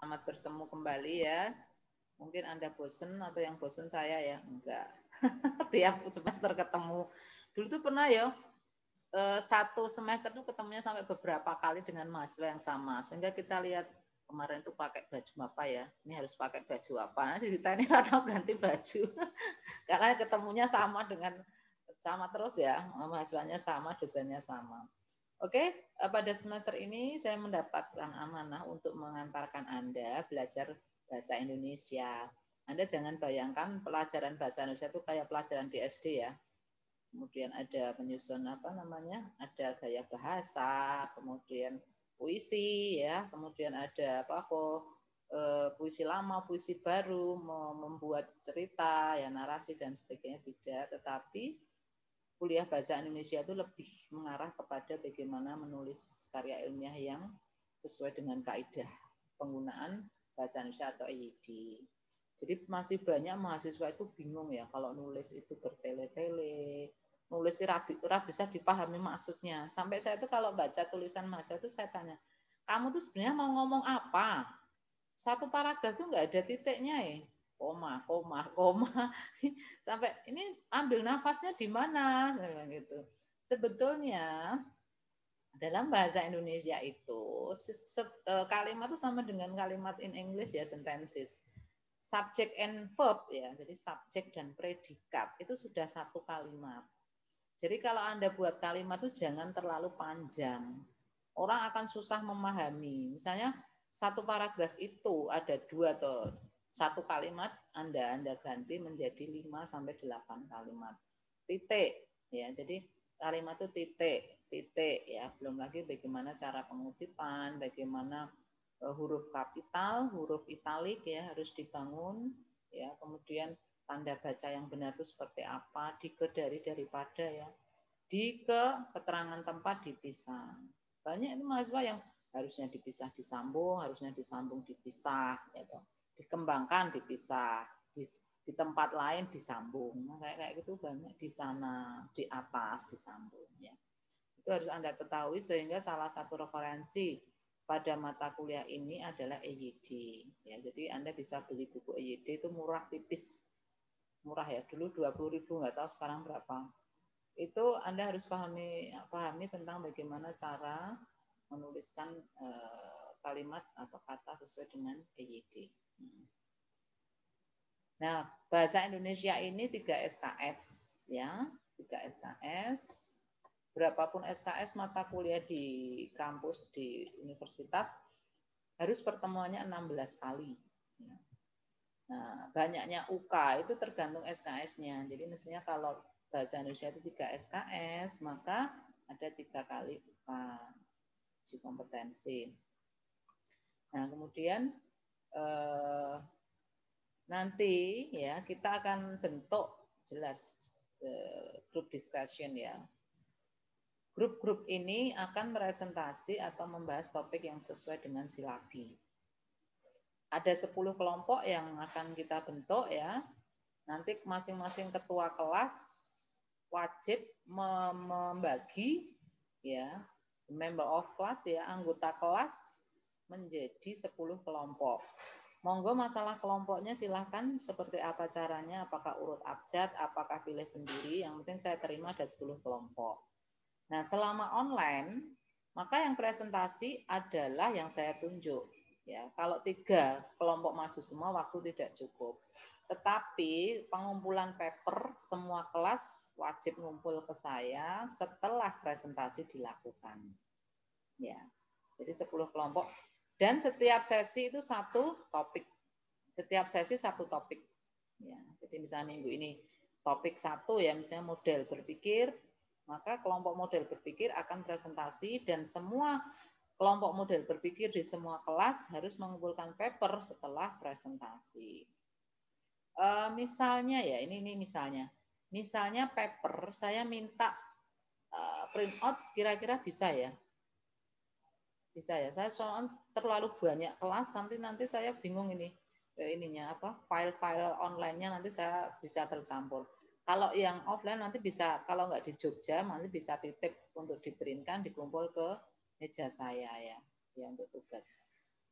selamat bertemu kembali ya. Mungkin Anda bosen atau yang bosen saya ya, enggak. Tiap semester ketemu. Dulu tuh pernah ya, satu semester tuh ketemunya sampai beberapa kali dengan mahasiswa yang sama. Sehingga kita lihat kemarin tuh pakai baju apa ya, ini harus pakai baju apa. Nanti ditanya atau ganti baju. Karena ketemunya sama terus ya, mahasiswanya sama, dosennya sama. Oke, pada semester ini saya mendapatkan amanah untuk mengantarkan Anda belajar bahasa Indonesia. Anda jangan bayangkan pelajaran bahasa Indonesia itu kayak pelajaran di SD ya. Kemudian ada penyusun ada gaya bahasa, kemudian puisi ya, kemudian ada puisi lama, puisi baru, membuat cerita, ya narasi dan sebagainya tidak, tetapi kuliah bahasa Indonesia itu lebih mengarah kepada bagaimana menulis karya ilmiah yang sesuai dengan kaidah penggunaan bahasa Indonesia atau EYD. Jadi masih banyak mahasiswa itu bingung ya kalau nulis itu bertele-tele, nulis kira bisa dipahami maksudnya. Sampai saya itu kalau baca tulisan mahasiswa itu saya tanya, kamu tuh sebenarnya mau ngomong apa? Satu paragraf tuh nggak ada titiknya ya. Koma, koma, koma. Sampai ini ambil nafasnya di mana? Gitu. Sebetulnya dalam bahasa Indonesia itu kalimat itu sama dengan kalimat in English ya, sentences. Subject and verb ya, jadi subjek dan predikat itu sudah satu kalimat. Jadi kalau Anda buat kalimat itu jangan terlalu panjang. Orang akan susah memahami. Misalnya satu paragraf itu ada dua atau satu kalimat, Anda ganti menjadi 5 sampai 8 kalimat. Titik ya. Jadi kalimat itu titik ya. Belum lagi bagaimana cara pengutipan, bagaimana huruf kapital, huruf italik ya harus dibangun ya. Kemudian tanda baca yang benar itu seperti apa, daripada ya. Keterangan tempat dipisah. Banyak itu mahasiswa yang harusnya dipisah disambung, harusnya disambung dipisah gitu. Dikembangkan dipisah, di tempat lain disambung. Nah, kayak gitu banyak di sana, di atas disambung ya. Itu harus Anda ketahui sehingga salah satu referensi pada mata kuliah ini adalah EYD. Ya, jadi Anda bisa beli buku EYD itu murah tipis. Murah ya, dulu 20.000 nggak tahu sekarang berapa. Itu Anda harus pahami tentang bagaimana cara menuliskan kalimat atau kata sesuai dengan EYD. Nah, bahasa Indonesia ini 3 SKS ya, 3 SKS. Berapapun SKS mata kuliah di kampus di universitas harus pertemuannya 16 kali. Nah, banyaknya UK itu tergantung SKS-nya. Jadi misalnya kalau bahasa Indonesia itu 3 SKS, maka ada 3 kali UK uji kompetensi. Nah, kemudian nanti ya kita akan bentuk jelas group discussion ya. Grup-grup ini akan presentasi atau membahas topik yang sesuai dengan silabi. Ada 10 kelompok yang akan kita bentuk ya. Nanti masing-masing ketua kelas wajib membagi ya, member of class ya, anggota kelas menjadi 10 kelompok. Monggo masalah kelompoknya silahkan seperti apa caranya, apakah urut abjad, apakah pilih sendiri, yang penting saya terima ada 10 kelompok. Nah, selama online, maka yang presentasi adalah yang saya tunjuk. Ya, kalau 3 kelompok maju semua, waktu tidak cukup. Tetapi pengumpulan paper, semua kelas wajib ngumpul ke saya setelah presentasi dilakukan. Ya, jadi 10 kelompok. Dan setiap sesi itu satu topik. Setiap sesi satu topik. Ya, jadi misalnya minggu ini topik 1 ya, misalnya model berpikir, maka kelompok model berpikir akan presentasi dan semua kelompok model berpikir di semua kelas harus mengumpulkan paper setelah presentasi. Misalnya ya, ini misalnya paper saya minta print out kira-kira bisa ya? Bisa ya. Saya soal terlalu banyak kelas nanti saya bingung file-file online-nya nanti saya bisa tercampur. Kalau yang offline nanti bisa, kalau nggak di Jogja nanti bisa titip untuk diprintkan, dikumpul ke meja saya ya untuk tugas.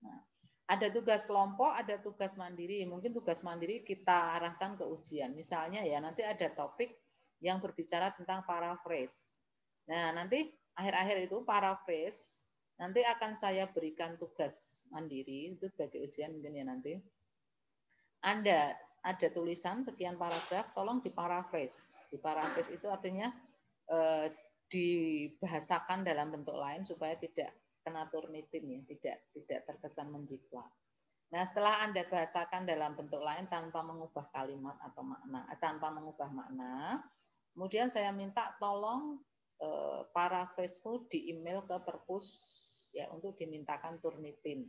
Nah, Ada tugas kelompok, ada tugas mandiri. Mungkin tugas mandiri kita arahkan ke ujian. Misalnya ya, nanti ada topik yang berbicara tentang paraphrase. Nah, nanti akhir-akhir itu paraphrase, nanti akan saya berikan tugas mandiri, itu sebagai ujian mungkin ya nanti. Anda ada tulisan sekian paragraf, tolong diparaphrase. Diparaphrase itu artinya dibahasakan dalam bentuk lain supaya tidak kena Turnitin ya, tidak terkesan menjiplak. Nah, setelah Anda bahasakan dalam bentuk lain tanpa mengubah kalimat atau makna, tanpa mengubah makna, kemudian saya minta tolong paraphrase di email ke Perpus ya untuk dimintakan Turnitin.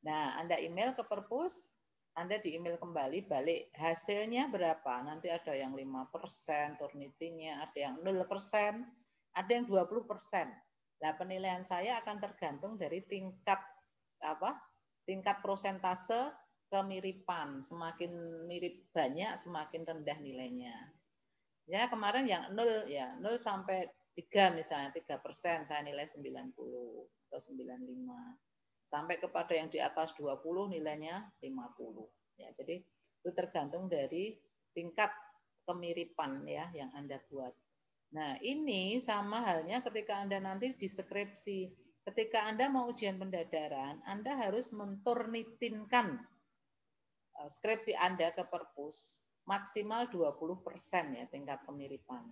Nah, Anda email ke Perpus, Anda di email kembali balik hasilnya berapa? Nanti ada yang 5% Turnitinnya, ada yang 0%, ada yang 20%. Nah, penilaian saya akan tergantung dari tingkat prosentase kemiripan. Semakin mirip banyak, semakin rendah nilainya. Ya, kemarin yang 0 ya, 0 sampai 3 misalnya, 3% saya nilai 90 atau 95. Sampai kepada yang di atas 20 nilainya 50. Ya, jadi itu tergantung dari tingkat kemiripan ya yang Anda buat. Nah, ini sama halnya ketika Anda nanti di skripsi. Ketika Anda mau ujian pendadaran, Anda harus menturnitinkan skripsi Anda ke Perpus maksimal 20% ya tingkat kemiripan.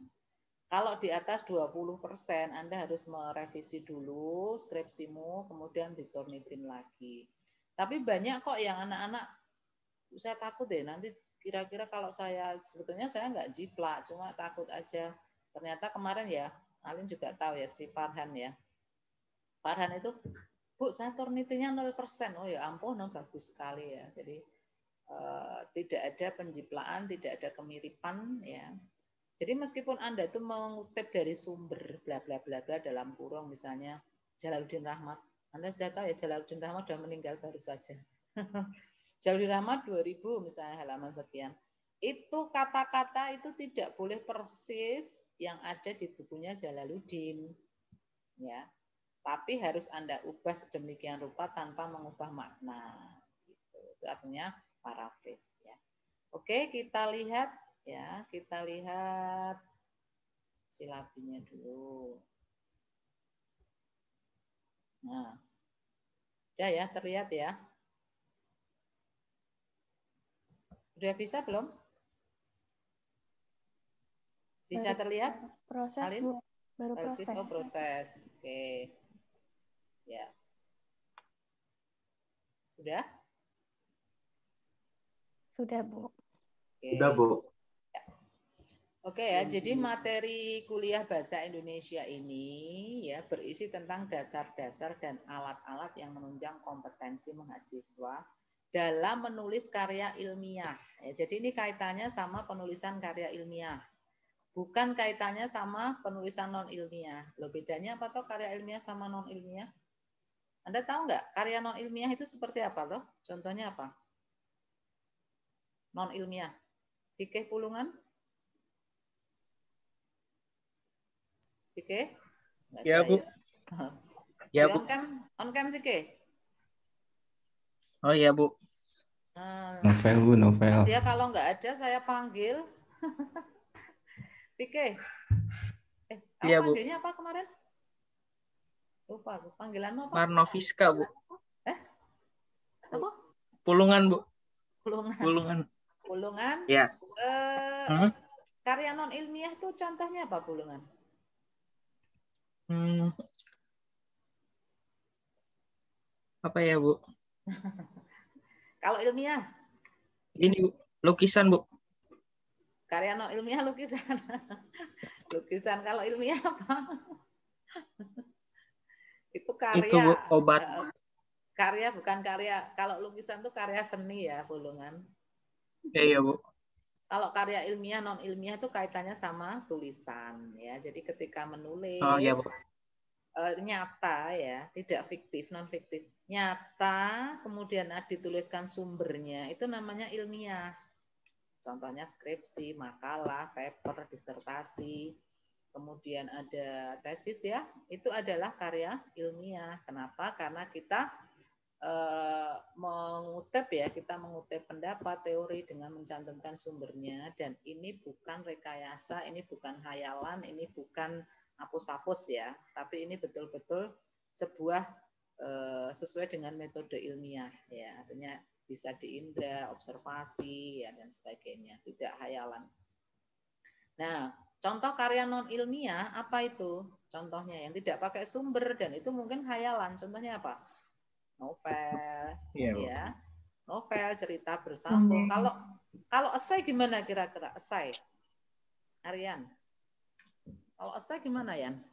Kalau di atas 20%, Anda harus merevisi dulu skripsimu, kemudian diturnitin lagi. Tapi banyak kok yang anak-anak, saya takut deh nanti kira-kira kalau sebetulnya saya nggak jiplak, cuma takut aja. Ternyata kemarin ya, Alin juga tahu ya, si Farhan ya. Farhan itu, Bu, saya Turnitinnya 0%. Oh ya ampun, bagus sekali ya. Jadi tidak ada penjiplaan, tidak ada kemiripan ya. Jadi meskipun Anda itu mengutip dari sumber bla bla bla bla dalam kurung misalnya Jalaluddin Rahmat. Anda sudah tahu ya Jalaluddin Rahmat sudah meninggal baru saja. Jalaluddin Rahmat 2000 misalnya halaman sekian. Itu kata-kata itu tidak boleh persis yang ada di bukunya Jalaluddin. Ya. Tapi harus Anda ubah sedemikian rupa tanpa mengubah makna. Gitu. Itu artinya paraphrase ya. Oke, kita lihat ya, kita lihat silabinya dulu. Nah. Udah ya, terlihat ya. Udah bisa belum? Bisa terlihat? Proses, Alin? Bu. Baru proses. Oh, proses. Oke. Ya. Sudah? Sudah, Bu. Oke. Sudah, Bu. Ya. Oke ya, jadi materi kuliah bahasa Indonesia ini ya berisi tentang dasar-dasar dan alat-alat yang menunjang kompetensi mahasiswa dalam menulis karya ilmiah. Ya, jadi ini kaitannya sama penulisan karya ilmiah. Bukan kaitannya sama penulisan non-ilmiah. Loh, bedanya apa toh karya ilmiah sama non-ilmiah? Anda tahu nggak karya non-ilmiah itu seperti apa toh? Contohnya apa? Non-ilmiah. Fikih Pulungan? Fikih? Nggak Ya, ada Bu. Ya. Ya, Bu. On-cam fikih? Oh iya, Bu. Novel, Bu, novel. Ya kalau nggak ada saya panggil. Fikih. Kamu Iya, Bu. panggilnya apa kemarin? Lupa, Bu. Panggilanmu apa? Marnoviska, Bu. Apa? Pulungan, Bu. Pulungan. Pulungan. Ya. Karya non ilmiah itu contohnya apa Pulungan? Apa ya, Bu? Kalau ilmiah? Ini, Bu. Lukisan, Bu. Karya non ilmiah lukisan. Lukisan. Kalau ilmiah apa? Itu karya. Itu, Bu, obat. Karya bukan karya. Kalau lukisan itu karya seni ya, Pulungan. Iya, Bu. Kalau karya ilmiah, non ilmiah itu kaitannya sama tulisan ya. Jadi ketika menulis iya, Bu. Nyata ya, tidak fiktif, non fiktif. Nyata, kemudian dituliskan sumbernya, itu namanya ilmiah. Contohnya skripsi, makalah, paper, disertasi, kemudian ada tesis ya, itu adalah karya ilmiah. Kenapa? Karena kita mengutip ya, kita mengutip pendapat teori dengan mencantumkan sumbernya, dan ini bukan rekayasa, ini bukan hayalan, ini bukan hapus-hapus ya, tapi ini betul-betul sebuah sesuai dengan metode ilmiah ya, artinya bisa diindra, observasi ya dan sebagainya, tidak hayalan. Nah, contoh karya non ilmiah apa itu? Contohnya yang tidak pakai sumber dan itu mungkin hayalan. Contohnya apa? Novel, ya, novel, cerita bersambung. Kalau esai gimana kira-kira? Esai, Aryan. Kalau esai gimana, Yan?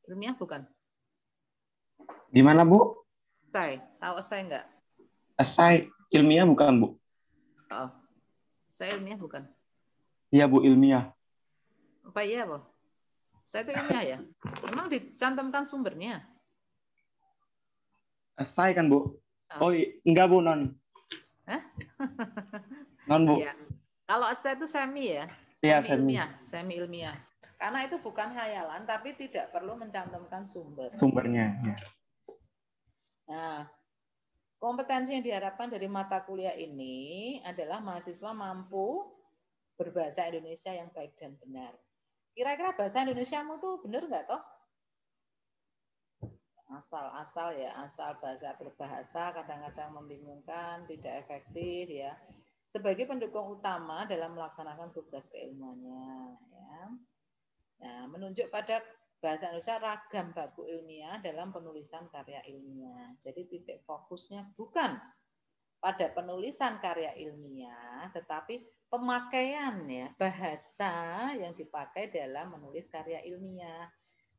Ilmiah bukan? Gimana, Bu? Esai, tahu esai enggak? Esai ilmiah bukan, Bu? Oh, esai ilmiah bukan? Iya, Bu, ilmiah. Apa iya, Bu? Esai itu ilmiah ya? Memang dicantumkan sumbernya. Esai kan, Bu? Oh, enggak, Bu, non. Hah? Non, Bu. Ya. Kalau esai itu semi ya? Iya, semi ilmiah. Karena itu bukan hayalan, tapi tidak perlu mencantumkan sumber. Sumbernya. Ya. Nah, kompetensi yang diharapkan dari mata kuliah ini adalah mahasiswa mampu berbahasa Indonesia yang baik dan benar. Kira-kira bahasa Indonesiamu tuh benar nggak toh? Asal-asal ya, asal bahasa berbahasa kadang-kadang membingungkan, tidak efektif ya. Sebagai pendukung utama dalam melaksanakan tugas keilmuannya ya. Nah, menunjuk pada bahasa Indonesia ragam baku ilmiah dalam penulisan karya ilmiah. Jadi titik fokusnya bukan pada penulisan karya ilmiah, tetapi pemakaian ya bahasa yang dipakai dalam menulis karya ilmiah.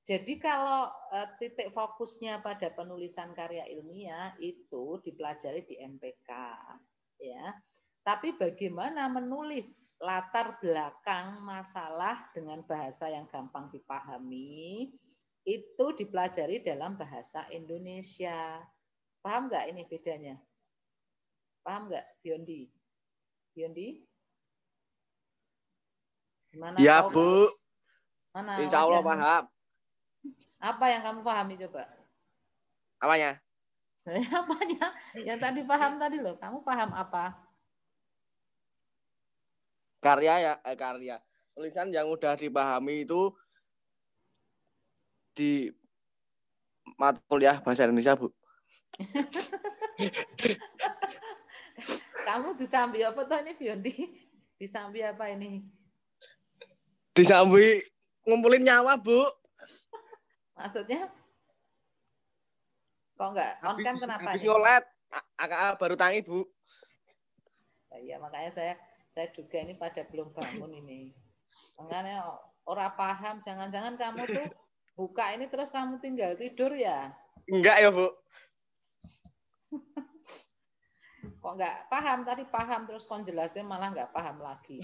Jadi kalau titik fokusnya pada penulisan karya ilmiah itu dipelajari di MPK, ya. Tapi bagaimana menulis latar belakang masalah dengan bahasa yang gampang dipahami itu dipelajari dalam bahasa Indonesia. Paham nggak ini bedanya? Paham nggak, Biondi? Biondi? Gimana? Ya, tahu? Bu. Mana Insya Allah wajahmu? paham. Apa yang kamu pahami coba? Apanya? Apanya? Yang tadi paham tadi loh. Kamu paham apa? Karya. Tulisan yang udah dipahami itu di mata kuliah bahasa Indonesia, Bu. Kamu disambi apa tuh ini, Biondi? Disambi apa ini? Disambi ngumpulin nyawa, Bu. Maksudnya? Kok enggak on cam kenapa habis ini? ngolet, AKA baru tangi, Bu. Ya, makanya saya juga ini pada belum bangun ini. Makanya orang paham, jangan-jangan kamu tuh buka ini terus kamu tinggal tidur ya? Enggak ya, Bu. Kok enggak paham, tadi paham terus kon jelasnya malah enggak paham lagi.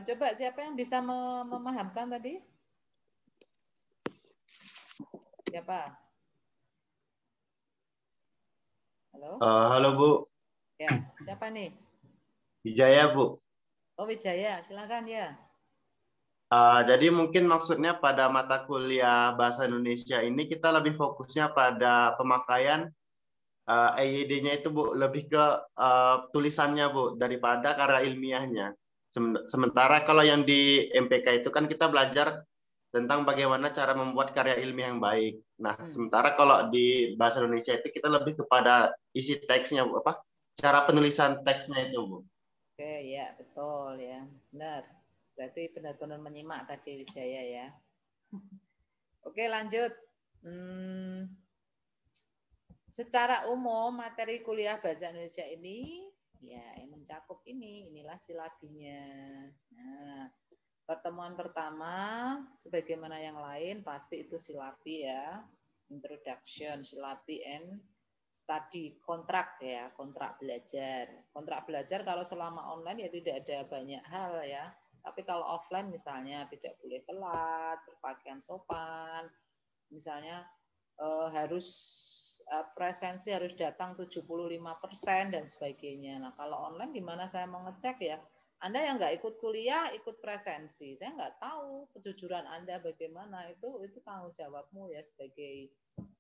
Coba siapa yang bisa memahamkan tadi? Siapa? Halo? Halo Bu, Ya, siapa nih? Wijaya Bu. Oh, Wijaya, silakan ya. Jadi mungkin maksudnya pada mata kuliah Bahasa Indonesia ini kita lebih fokusnya pada pemakaian EYD-nya itu Bu, lebih ke tulisannya Bu, daripada karya ilmiahnya. Sementara kalau yang di MPK itu kan kita belajar tentang bagaimana cara membuat karya ilmiah yang baik. Nah, sementara kalau di Bahasa Indonesia itu kita lebih kepada isi teksnya Bu, apa? Cara penulisan teksnya itu Bu. Oke, ya betul ya, benar. Berarti benar-benar menyimak tadi Wijaya ya. Oke, lanjut. Secara umum materi kuliah bahasa Indonesia ini ya yang mencakup inilah silabinya. Nah, pertemuan pertama sebagaimana yang lain pasti itu silabi ya. Introduction, silabi and study, kontrak ya, kontrak belajar. Kontrak belajar kalau selama online ya tidak ada banyak hal ya. Tapi kalau offline misalnya tidak boleh telat, berpakaian sopan, misalnya harus presensi harus datang 75% dan sebagainya. Nah, kalau online gimana saya mau ngecek ya? Anda yang nggak ikut kuliah, ikut presensi. Saya nggak tahu kejujuran Anda bagaimana. Itu tanggung jawabmu ya sebagai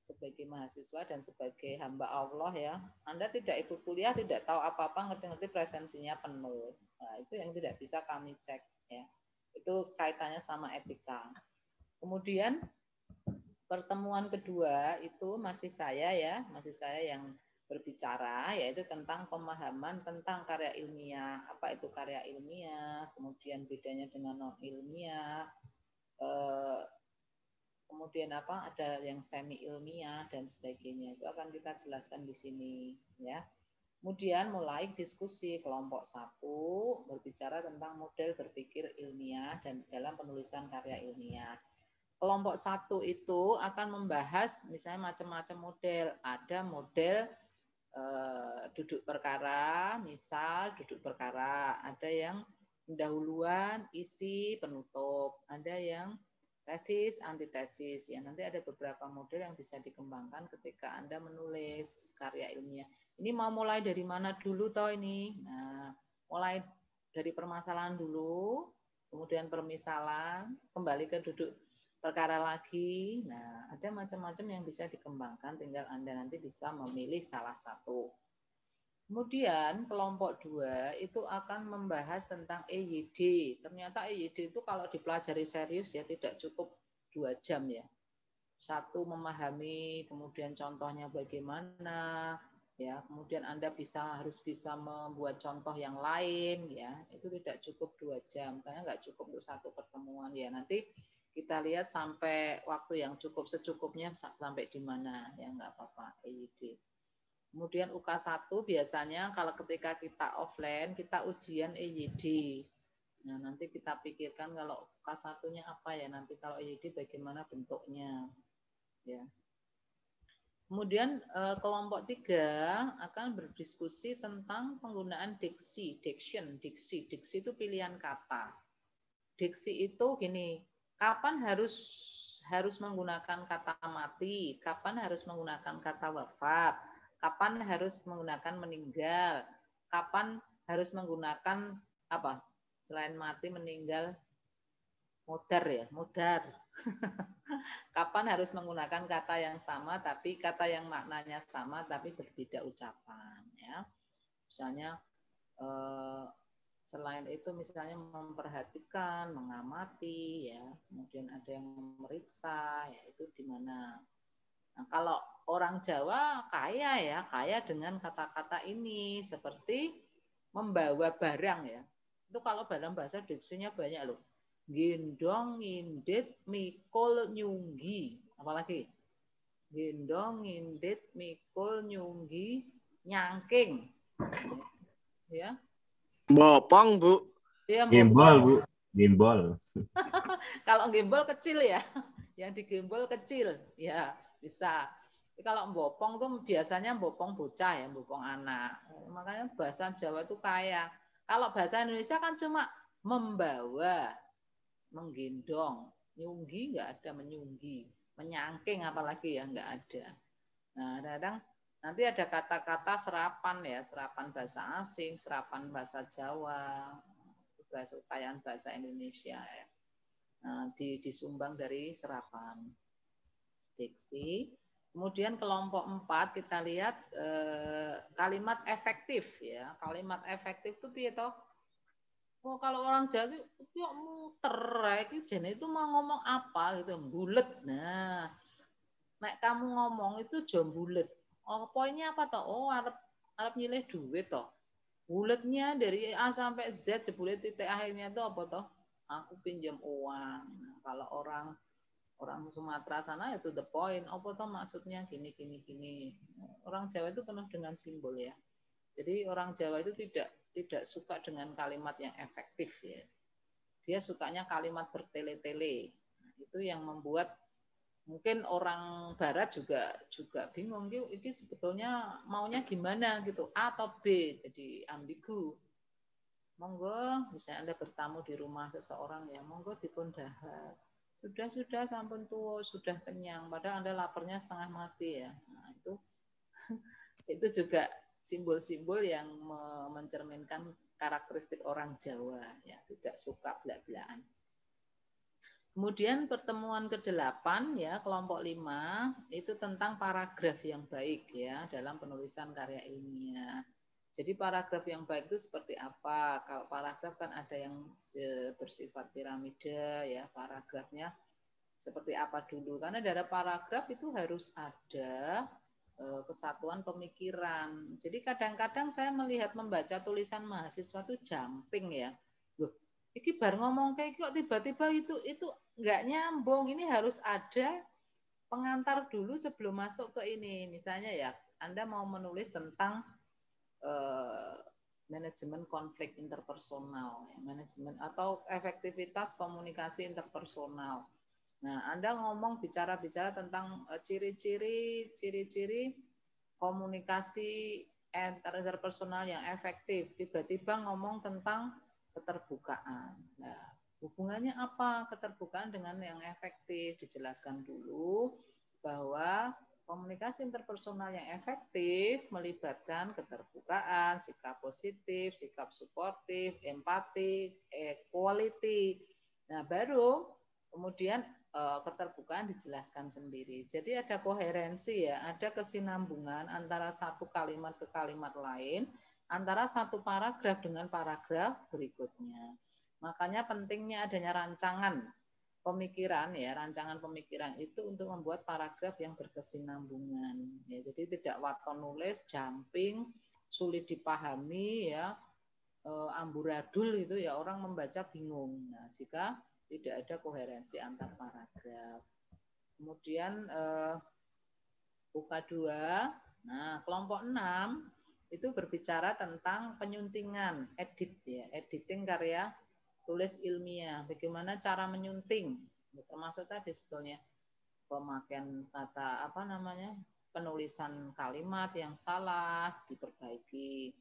sebagai mahasiswa dan sebagai hamba Allah ya, Anda tidak ikut kuliah, tidak tahu apa-apa, ngerti-ngerti presensinya penuh. Nah, itu yang tidak bisa kami cek ya. Itu kaitannya sama etika. Kemudian pertemuan kedua itu masih saya yang berbicara, yaitu tentang pemahaman tentang karya ilmiah. Apa itu karya ilmiah, kemudian bedanya dengan non ilmiah, kemudian apa, ada yang semi ilmiah dan sebagainya. Itu akan kita jelaskan di sini ya. Kemudian mulai diskusi kelompok 1 berbicara tentang model berpikir ilmiah dan dalam penulisan karya ilmiah. Kelompok 1 itu akan membahas misalnya macam-macam model. Ada model duduk perkara, misal duduk perkara. Ada yang pendahuluan, isi, penutup. Ada yang tesis, antitesis. Ya, nanti ada beberapa model yang bisa dikembangkan ketika Anda menulis karya ilmiah. Ini mau mulai dari mana dulu toh ini? Nah, mulai dari permasalahan dulu, kemudian permisalan, kembali ke duduk perkara lagi. Nah, ada macam-macam yang bisa dikembangkan, tinggal Anda nanti bisa memilih salah satu. Kemudian kelompok 2 itu akan membahas tentang EYD. Ternyata EYD itu kalau dipelajari serius ya tidak cukup 2 jam ya. 1 memahami, kemudian contohnya bagaimana, ya. Kemudian Anda harus bisa membuat contoh yang lain ya. Itu tidak cukup 2 jam, karena nggak cukup untuk 1 pertemuan ya. Nanti kita lihat sampai waktu yang cukup secukupnya sampai di mana ya, nggak apa-apa EYD. Kemudian UK1 biasanya kalau ketika kita offline, kita ujian EYD. Nah, nanti kita pikirkan kalau UK1-nya apa ya, nanti kalau EYD bagaimana bentuknya. Ya. Kemudian kelompok 3 akan berdiskusi tentang penggunaan diksi. Diksi itu pilihan kata. Diksi itu gini, kapan harus menggunakan kata mati, kapan harus menggunakan kata wafat, kapan harus menggunakan meninggal, kapan harus menggunakan apa? Selain mati, meninggal, mudar. Kapan harus menggunakan kata yang sama tapi kata yang maknanya sama tapi berbeda ucapan ya. Misalnya selain itu misalnya memperhatikan, mengamati ya, kemudian ada yang memeriksa ya, itu di mana. Nah, kalau orang Jawa kaya dengan kata-kata ini, seperti membawa barang ya. Itu kalau dalam bahasa diksinya banyak loh. Gendong, ngindit, mikul, nyunggi. Apalagi? Gendong, ngindit, mikul, nyunggi, nyangking. Ya. Bopong, Bu. Ya, Gimbal, Bu. Gimbal. Kalau gimbal kecil ya. Yang digembol kecil. Ya. Bisa. Tapi kalau bopong tuh biasanya bopong bocah ya, bopong anak. Makanya bahasa Jawa itu kaya. Kalau bahasa Indonesia kan cuma membawa, menggendong, nyunggi nggak ada, menyunggi, menyangking apalagi ya nggak ada. Nah, kadang nanti ada kata-kata serapan ya, serapan bahasa asing, serapan bahasa Jawa, bahasa kekayaan bahasa Indonesia ya. Nah, disumbang dari serapan diksi. Kemudian kelompok 4 kita lihat kalimat efektif ya. Kalimat efektif itu piye toh? Oh, kalau orang Jawa itu ya muter, itu mau ngomong apa gitu, bulet. Nah, nek kamu ngomong itu jam bulet. Oh, poinnya apa toh? Oh, arep nyilih duit toh. Buletnya dari A sampai Z, jebulet titik akhirnya itu apa toh? Aku pinjam uang. Nah, kalau orang Sumatera sana itu the point. Apa toh maksudnya gini. Orang Jawa itu penuh dengan simbol ya. Jadi orang Jawa itu tidak suka dengan kalimat yang efektif ya. Dia sukanya kalimat bertele-tele. Nah, itu yang membuat mungkin orang Barat juga bingung. Ini sebetulnya maunya gimana gitu, A atau B, jadi ambigu. Monggo, misalnya Anda bertamu di rumah seseorang ya, monggo dipun dahar. Sudah sampun tua, sudah kenyang, padahal Anda laparnya setengah mati ya. Nah, itu juga simbol-simbol yang mencerminkan karakteristik orang Jawa ya, tidak suka belak-belakan. Kemudian pertemuan ke-8 ya, kelompok 5 itu tentang paragraf yang baik ya dalam penulisan karya ilmiah. Jadi paragraf yang baik itu seperti apa? Kalau paragraf kan ada yang bersifat piramida ya, paragrafnya seperti apa dulu. Karena dari paragraf itu harus ada kesatuan pemikiran. Jadi kadang-kadang saya melihat membaca tulisan mahasiswa itu jumping ya. Loh, iki bar ngomong kayak kok tiba-tiba itu nggak nyambung. Ini harus ada pengantar dulu sebelum masuk ke ini. Misalnya ya, Anda mau menulis tentang manajemen konflik interpersonal, ya, manajemen atau efektivitas komunikasi interpersonal. Nah, Anda ngomong bicara-bicara tentang ciri-ciri komunikasi interpersonal yang efektif. Tiba-tiba ngomong tentang keterbukaan. Nah, hubungannya apa keterbukaan dengan yang efektif? Dijelaskan dulu bahwa komunikasi interpersonal yang efektif melibatkan keterbukaan, sikap positif, sikap suportif, empati, equality. Nah, baru kemudian keterbukaan dijelaskan sendiri. Jadi ada koherensi ya, ada kesinambungan antara satu kalimat ke kalimat lain, antara satu paragraf dengan paragraf berikutnya. Makanya pentingnya adanya rancangan pemikiran ya, rancangan pemikiran itu untuk membuat paragraf yang berkesinambungan. Ya, jadi tidak waton nulis, jumping, sulit dipahami ya, amburadul itu ya orang membaca bingung. Nah, jika tidak ada koherensi antar paragraf. Kemudian buka 2. Nah, kelompok 6 itu berbicara tentang penyuntingan, edit ya, editing karya tulis ilmiah, bagaimana cara menyunting, termasuk tadi sebetulnya pemakaian kata penulisan kalimat yang salah diperbaiki.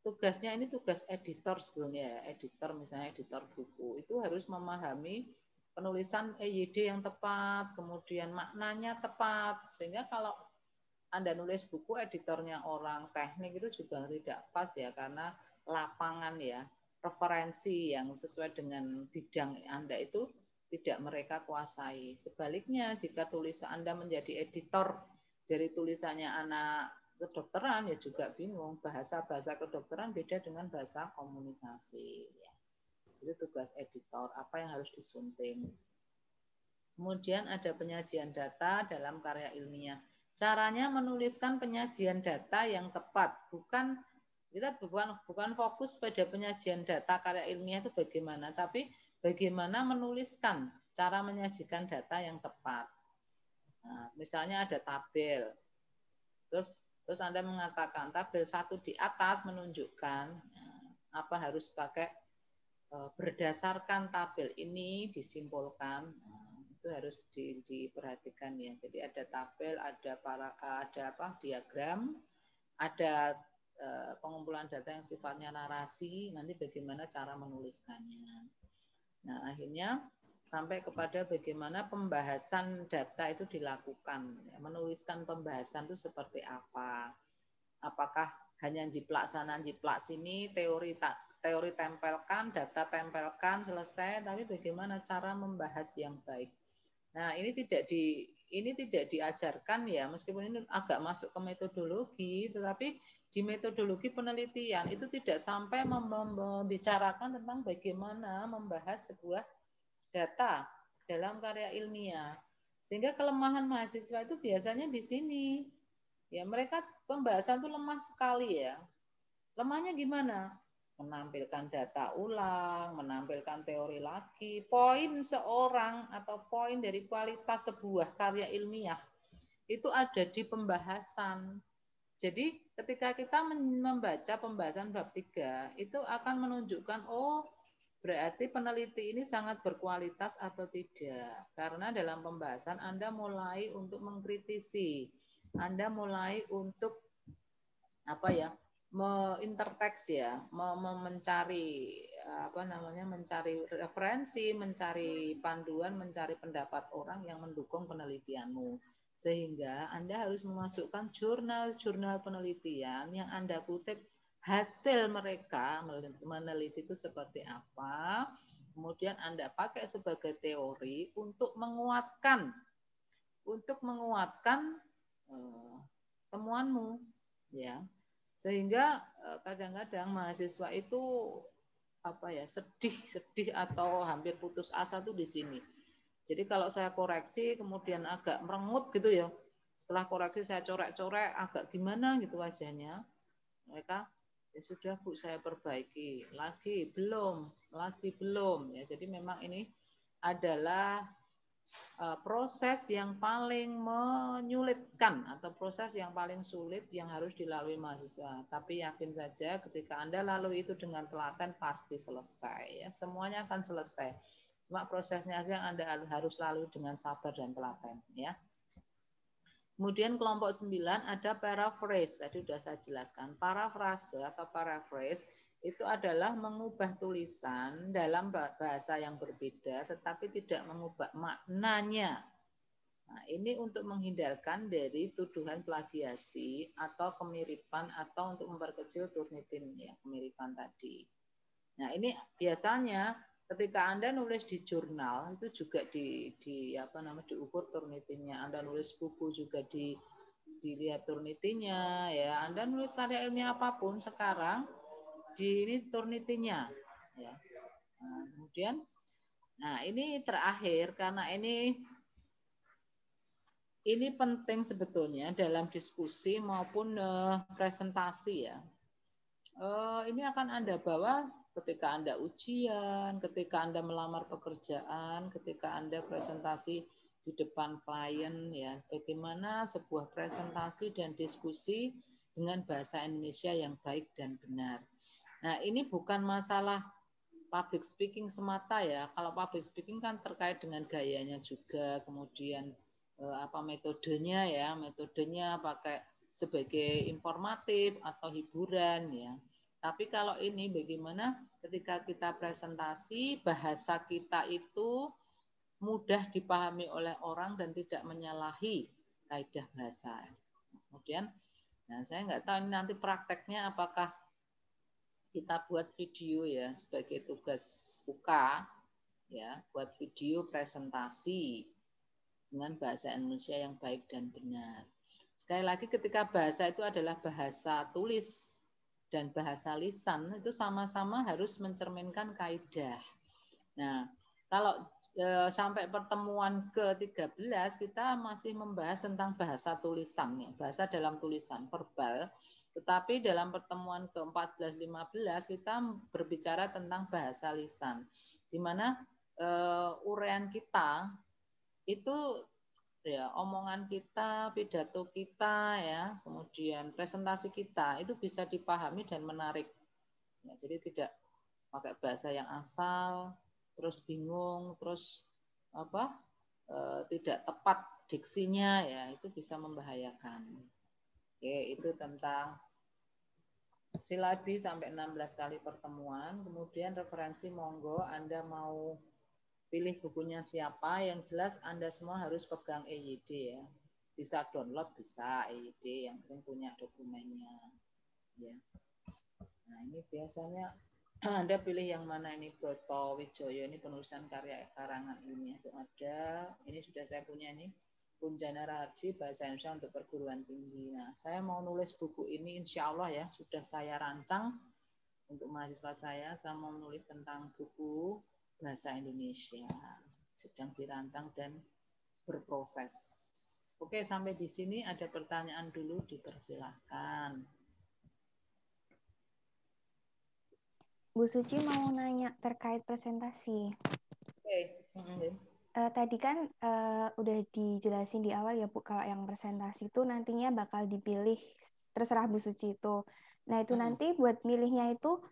Tugasnya ini tugas editor sebetulnya, editor misalnya editor buku itu harus memahami penulisan EYD yang tepat, kemudian maknanya tepat, sehingga kalau Anda nulis buku editornya orang teknik itu juga tidak pas ya, karena lapangan ya, referensi yang sesuai dengan bidang Anda itu tidak mereka kuasai. Sebaliknya, jika tulisan Anda menjadi editor dari tulisannya anak kedokteran, ya juga bingung. Bahasa-bahasa kedokteran beda dengan bahasa komunikasi. Ya. Itu tugas editor, apa yang harus disunting. Kemudian ada penyajian data dalam karya ilmiah. Caranya menuliskan penyajian data yang tepat, kita bukan fokus pada penyajian data karya ilmiah itu bagaimana, tapi bagaimana menuliskan, cara menyajikan data yang tepat. Nah, misalnya ada tabel, terus Anda mengatakan tabel 1 di atas menunjukkan apa harus pakai berdasarkan tabel ini disimpulkan. Itu harus diperhatikan ya. Jadi ada tabel, ada diagram, ada pengumpulan data yang sifatnya narasi, nanti bagaimana cara menuliskannya. Nah, akhirnya sampai kepada bagaimana pembahasan data itu dilakukan. Menuliskan pembahasan itu seperti apa? Apakah hanya jiplak sana, jiplak sini, teori tempelkan, data tempelkan, selesai, tapi bagaimana cara membahas yang baik. Nah, ini tidak diajarkan ya, meskipun ini agak masuk ke metodologi, tetapi di metodologi penelitian itu tidak sampai membicarakan tentang bagaimana membahas sebuah data dalam karya ilmiah. Sehingga kelemahan mahasiswa itu biasanya di sini. Ya, mereka pembahasan itu lemah sekali ya. Lemahnya gimana? Menampilkan data ulang, menampilkan teori lagi, poin seorang atau poin dari kualitas sebuah karya ilmiah itu ada di pembahasan. Jadi ketika kita membaca pembahasan bab 3 itu akan menunjukkan berarti peneliti ini sangat berkualitas atau tidak. Karena dalam pembahasan Anda mulai untuk mengkritisi, Anda mulai untuk interteks ya, mencari mencari referensi, mencari panduan, mencari pendapat orang yang mendukung penelitianmu. Sehingga Anda harus memasukkan jurnal-jurnal penelitian yang Anda kutip hasil mereka meneliti itu seperti apa, kemudian Anda pakai sebagai teori untuk menguatkan temuanmu, ya. Sehingga kadang-kadang mahasiswa itu sedih atau hampir putus asa tuh di sini. Jadi kalau saya koreksi kemudian agak merengut gitu ya. Setelah koreksi saya corek-corek agak gimana gitu wajahnya. Mereka ya sudah Bu, saya perbaiki. Lagi belum. Ya, jadi memang ini adalah proses yang paling menyulitkan atau proses yang paling sulit yang harus dilalui mahasiswa. Tapi yakin saja ketika Anda lalui itu dengan telaten pasti selesai ya. Semuanya akan selesai. Cuma prosesnya aja yang Anda harus lalui dengan sabar dan telaten ya. Kemudian kelompok 9 ada paraphrase. Tadi sudah saya jelaskan. Parafrase atau paraphrase itu adalah mengubah tulisan dalam bahasa yang berbeda tetapi tidak mengubah maknanya. Nah, ini untuk menghindarkan dari tuduhan plagiasi atau kemiripan atau untuk memperkecil Turnitin ya, kemiripan tadi. Nah, ini biasanya ketika Anda nulis di jurnal itu juga diukur Turnitinnya. Anda nulis buku juga dilihat Turnitinnya ya. Anda nulis karya ilmiah apapun sekarang ini Turnitinnya ya. Nah, kemudian ini terakhir karena ini penting sebetulnya dalam diskusi maupun presentasi ya. Ini akan Anda bawa ketika Anda ujian, ketika Anda melamar pekerjaan, ketika Anda presentasi di depan klien ya. Bagaimana sebuah presentasi dan diskusi dengan bahasa Indonesia yang baik dan benar. Nah, ini bukan masalah public speaking semata ya. Kalau public speaking kan terkait dengan gayanya juga, kemudian metodenya ya. Metodenya pakai sebagai informatif atau hiburan ya. Tapi kalau ini bagaimana ketika kita presentasi, bahasa kita itu mudah dipahami oleh orang dan tidak menyalahi kaidah bahasa. Kemudian, saya nggak tahu ini nanti prakteknya apakah kita buat video ya sebagai tugas UK ya, buat video presentasi dengan bahasa Indonesia yang baik dan benar. Sekali lagi ketika bahasa itu adalah bahasa tulis dan bahasa lisan itu sama-sama harus mencerminkan kaidah. Nah, kalau sampai pertemuan ke-13 kita masih membahas tentang bahasa tulisan ya, bahasa dalam tulisan verbal. Tetapi dalam pertemuan ke-14-15 kita berbicara tentang bahasa lisan, di mana uraian kita itu ya omongan kita, pidato kita ya, kemudian presentasi kita itu bisa dipahami dan menarik. Ya, jadi tidak pakai bahasa yang asal, terus bingung, terus tidak tepat diksinya ya, itu bisa membahayakan. Oke, itu tentang silabi sampai 16 kali pertemuan. Kemudian referensi monggo Anda mau pilih bukunya siapa, yang jelas Anda semua harus pegang EYD ya. Bisa download, bisa EYD, yang penting punya dokumennya. Ya. Nah, ini biasanya Anda pilih yang mana ini, Broto Wijoyo, ini penulisan karya karangan ilmiah itu ada. Ini sudah saya punya ini. Punjana Raharji, Bahasa Indonesia untuk Perguruan Tinggi. Nah, saya mau nulis buku ini insya Allah ya, sudah saya rancang untuk mahasiswa saya mau menulis tentang buku Bahasa Indonesia. Sedang dirancang dan berproses. Oke, sampai di sini ada pertanyaan dulu, dipersilahkan. Bu Suci mau nanya terkait presentasi. Oke. Tadi kan udah dijelasin di awal ya Bu, kalau yang presentasi itu nantinya bakal dipilih terserah Bu Suci itu. Nah itu nanti buat milihnya itu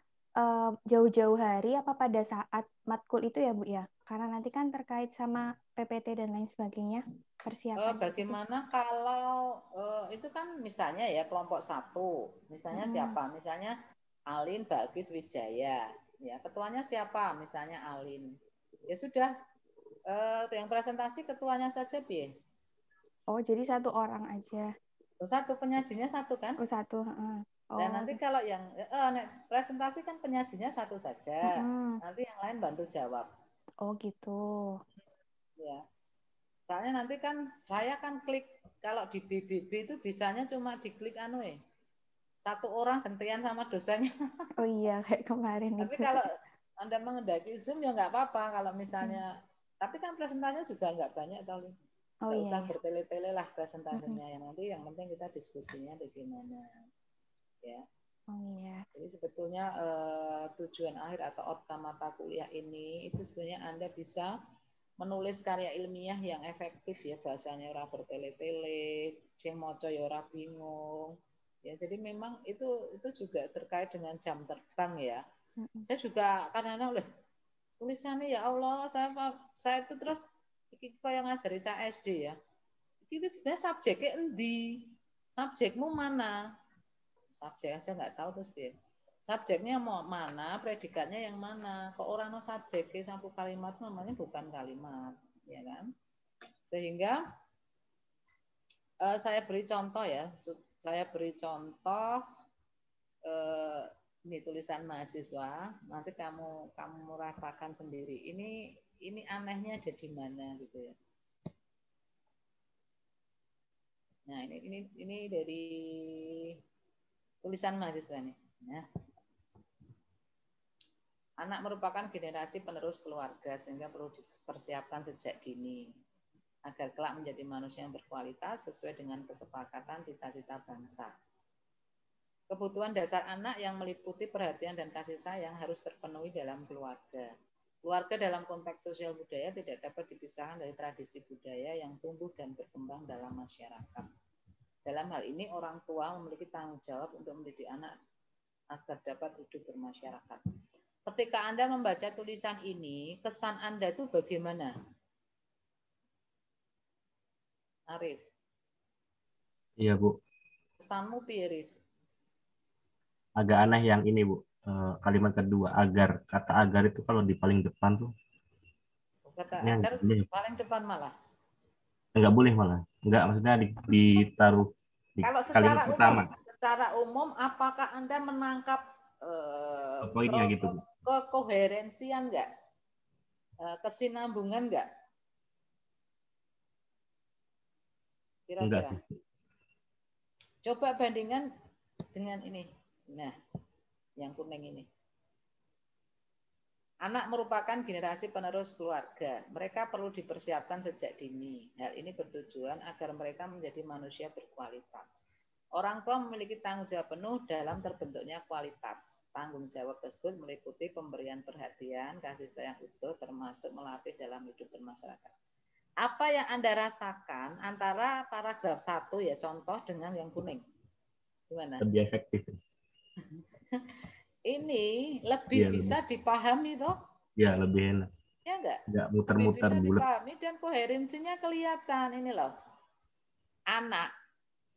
jauh-jauh hari apa pada saat matkul itu ya Bu ya? Karena nanti kan terkait sama PPT dan lain sebagainya persiapan. Bagaimana kalau itu kan misalnya ya kelompok 1, misalnya siapa? Misalnya Alin Balkis Wijaya, ya ketuanya siapa? Misalnya Alin. Ya sudah. Yang presentasi ketuanya saja, Bi. Oh, jadi satu orang aja. Satu penyajinya satu kan? Oh, satu. Dan nanti kalau yang presentasi kan penyajinya satu saja, nanti yang lain bantu jawab. Oh gitu. Ya, soalnya nanti kan saya kan klik kalau di BBB itu bisanya cuma diklik satu orang gantian sama dosennya. Oh iya kayak kemarin Tapi itu. kalau Anda mengendaki Zoom ya nggak apa-apa kalau misalnya. Tapi kan presentasinya juga nggak banyak kali. Oh Nggak iya. usah bertele-tele lah presentasinya. Yang penting kita diskusinya bagaimana. Ya. Oh iya. Jadi sebetulnya tujuan akhir atau outcome mata kuliah ini itu sebenarnya Anda bisa menulis karya ilmiah yang efektif ya, bahasanya ora bertele-tele, sing maca ya ora bingung. Ya, jadi memang itu juga terkait dengan jam terbang ya. Saya juga kadang-kadang tulisannya ya Allah, saya itu terus iki koyo ngajari cah SD ya. Iki sebenarnya subjeknya endi? Subjekmu mana? Subjek aja nggak tahu terus dia. Subjeknya mau mana, predikatnya yang mana? Kok orang no subjeknya satu kalimat namanya bukan kalimat, ya kan? Sehingga saya beri contoh ya. Saya beri contoh ini tulisan mahasiswa. Nanti kamu rasakan sendiri. Ini anehnya ada di mana gitu ya. Nah ini dari tulisan mahasiswa nih. Ya. Anak merupakan generasi penerus keluarga sehingga perlu dipersiapkan sejak dini agar kelak menjadi manusia yang berkualitas sesuai dengan kesepakatan cita-cita bangsa. Kebutuhan dasar anak yang meliputi perhatian dan kasih sayang harus terpenuhi dalam keluarga. Keluarga dalam konteks sosial budaya tidak dapat dipisahkan dari tradisi budaya yang tumbuh dan berkembang dalam masyarakat. Dalam hal ini orang tua memiliki tanggung jawab untuk mendidik anak agar dapat hidup bermasyarakat. Ketika Anda membaca tulisan ini, kesan Anda itu bagaimana? Arif. Iya, Bu. Kesanmu piye, Arif? Agak aneh yang ini, Bu. Kalimat kedua, agar. Kata agar itu kalau di paling depan tuh. Kata agar paling depan malah. Enggak boleh malah. Enggak, maksudnya ditaruh di kalau kalimat pertama. Secara umum, apakah Anda menangkap poinnya gitu, Bu? Kekoherensian enggak? Kesinambungan enggak? Enggak Kira-kira. sih. Coba bandingkan dengan ini. Nah, yang kuning ini. Anak merupakan generasi penerus keluarga. Mereka perlu dipersiapkan sejak dini. Hal ini bertujuan agar mereka menjadi manusia berkualitas. Orang tua memiliki tanggung jawab penuh dalam terbentuknya kualitas. Tanggung jawab tersebut meliputi pemberian perhatian, kasih sayang utuh, termasuk melatih dalam hidup bermasyarakat. Apa yang Anda rasakan antara paragraf 1 ya contoh dengan yang kuning? Gimana? Lebih efektif. Ini lebih bisa dipahami toh? Ya, lebih enak. Ya enggak? Enggak muter-muter bisa bulat. dipahami dan koherensinya kelihatan. Ini loh. Anak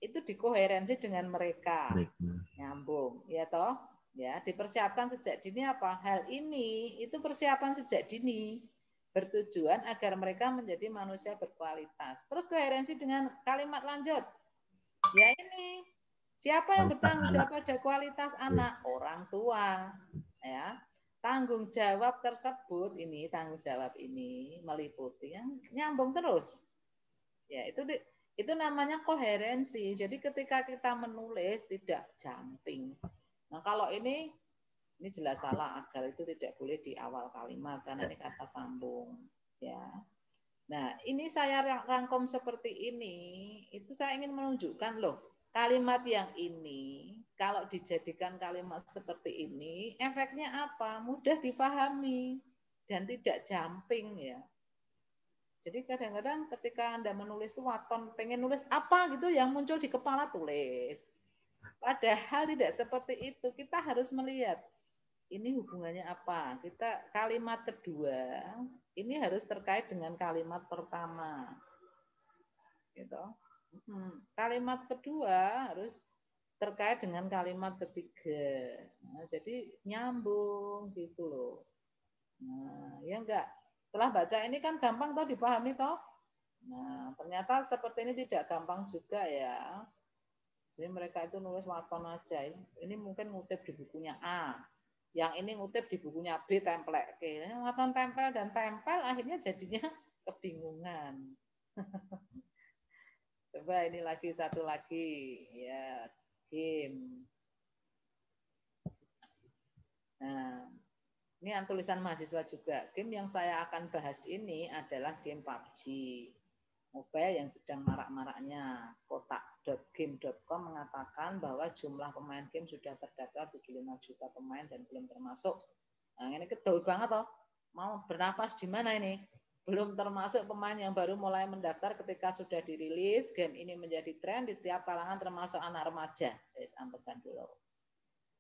itu dikoherensi dengan mereka. Nyambung, ya toh? Ya, dipersiapkan sejak dini apa? Hal ini itu persiapan sejak dini bertujuan agar mereka menjadi manusia berkualitas. Terus koherensi dengan kalimat lanjut. Ya ini siapa yang bertanggung jawab pada kualitas anak? Orang tua. Ya. Tanggung jawab tersebut ini, tanggung jawab ini meliputi yang nyambung terus. Ya, itu namanya koherensi. Jadi ketika kita menulis tidak jumping. Nah, kalau ini jelas salah, agar itu tidak boleh di awal kalimat karena ini kata sambung, ya. Nah, ini saya rangkum seperti ini, itu saya ingin menunjukkan loh, kalimat yang ini kalau dijadikan kalimat seperti ini, efeknya apa? Mudah dipahami dan tidak jumping ya. Jadi kadang-kadang ketika Anda menulis itu waton pengen nulis apa gitu yang muncul di kepala tulis. Padahal tidak seperti itu. Kita harus melihat ini hubungannya apa. Kita kalimat kedua ini harus terkait dengan kalimat pertama. Gitu. Kalimat kedua harus terkait dengan kalimat ketiga. Nah, jadi nyambung gitu loh. Nah, ya enggak. Setelah baca ini kan gampang toh dipahami toh. Nah, ternyata seperti ini tidak gampang juga ya. Jadi mereka itu nulis waton aja. Ini mungkin ngutip di bukunya A. Yang ini ngutip di bukunya B, template. Waton tempel dan tempel akhirnya jadinya kebingungan. Coba ini lagi satu lagi ya, game. Nah, ini yang tulisan mahasiswa juga. Game yang saya akan bahas ini adalah game PUBG mobile yang sedang marak-maraknya. Kotak.game.com mengatakan bahwa jumlah pemain game sudah terdata 75 juta pemain dan belum termasuk. Nah, ini kedua banget toh. Mau bernapas di mana ini? Belum termasuk pemain yang baru mulai mendaftar ketika sudah dirilis. Game ini menjadi tren di setiap kalangan termasuk anak remaja. Sampaikan dulu.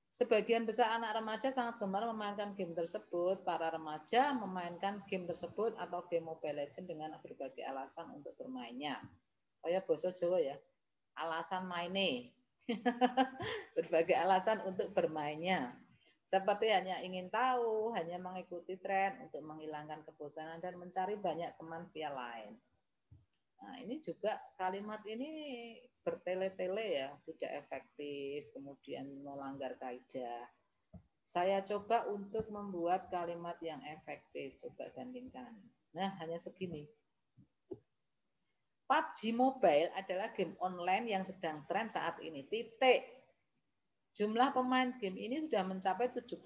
Sebagian besar anak remaja sangat gemar memainkan game tersebut. Para remaja memainkan game tersebut atau game Mobile Legends dengan berbagai alasan untuk bermainnya. Oh ya, bahasa Jawa ya. Alasan maine. Berbagai alasan untuk bermainnya. Seperti hanya ingin tahu, hanya mengikuti tren untuk menghilangkan kebosanan dan mencari banyak teman via lain. Nah, ini juga kalimat ini bertele-tele ya, tidak efektif, kemudian melanggar kaidah. Saya coba untuk membuat kalimat yang efektif, coba bandingkan. Nah, hanya segini. PUBG Mobile adalah game online yang sedang tren saat ini. Titik. Jumlah pemain game ini sudah mencapai 75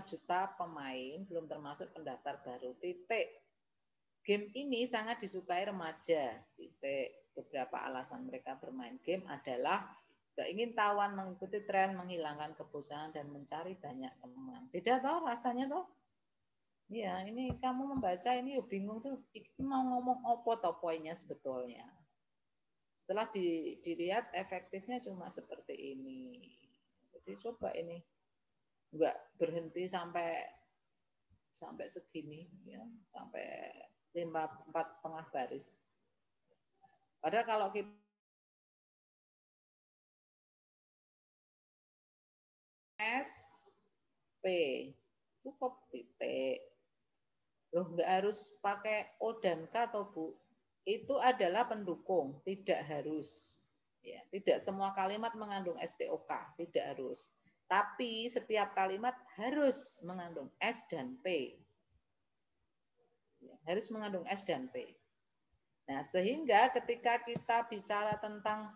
juta pemain, belum termasuk pendaftar baru. Titik. Game ini sangat disukai remaja. Titik. Beberapa alasan mereka bermain game adalah keingintahuan, mengikuti tren, menghilangkan kebosanan, dan mencari banyak teman. Beda toh rasanya toh? Ya, ini kamu membaca ini bingung tuh, mau ngomong apa toh poinnya sebetulnya. Setelah dilihat efektifnya cuma seperti ini. Jadi coba ini enggak berhenti sampai segini ya, sampai 4,5 baris. Padahal kalau kita SP cukup titik. Loh, nggak harus pakai O dan K atau Bu. Itu adalah pendukung, tidak harus. Ya, tidak semua kalimat mengandung SPOK, tidak harus. Tapi setiap kalimat harus mengandung S dan P. Ya, harus mengandung S dan P. Nah, sehingga ketika kita bicara tentang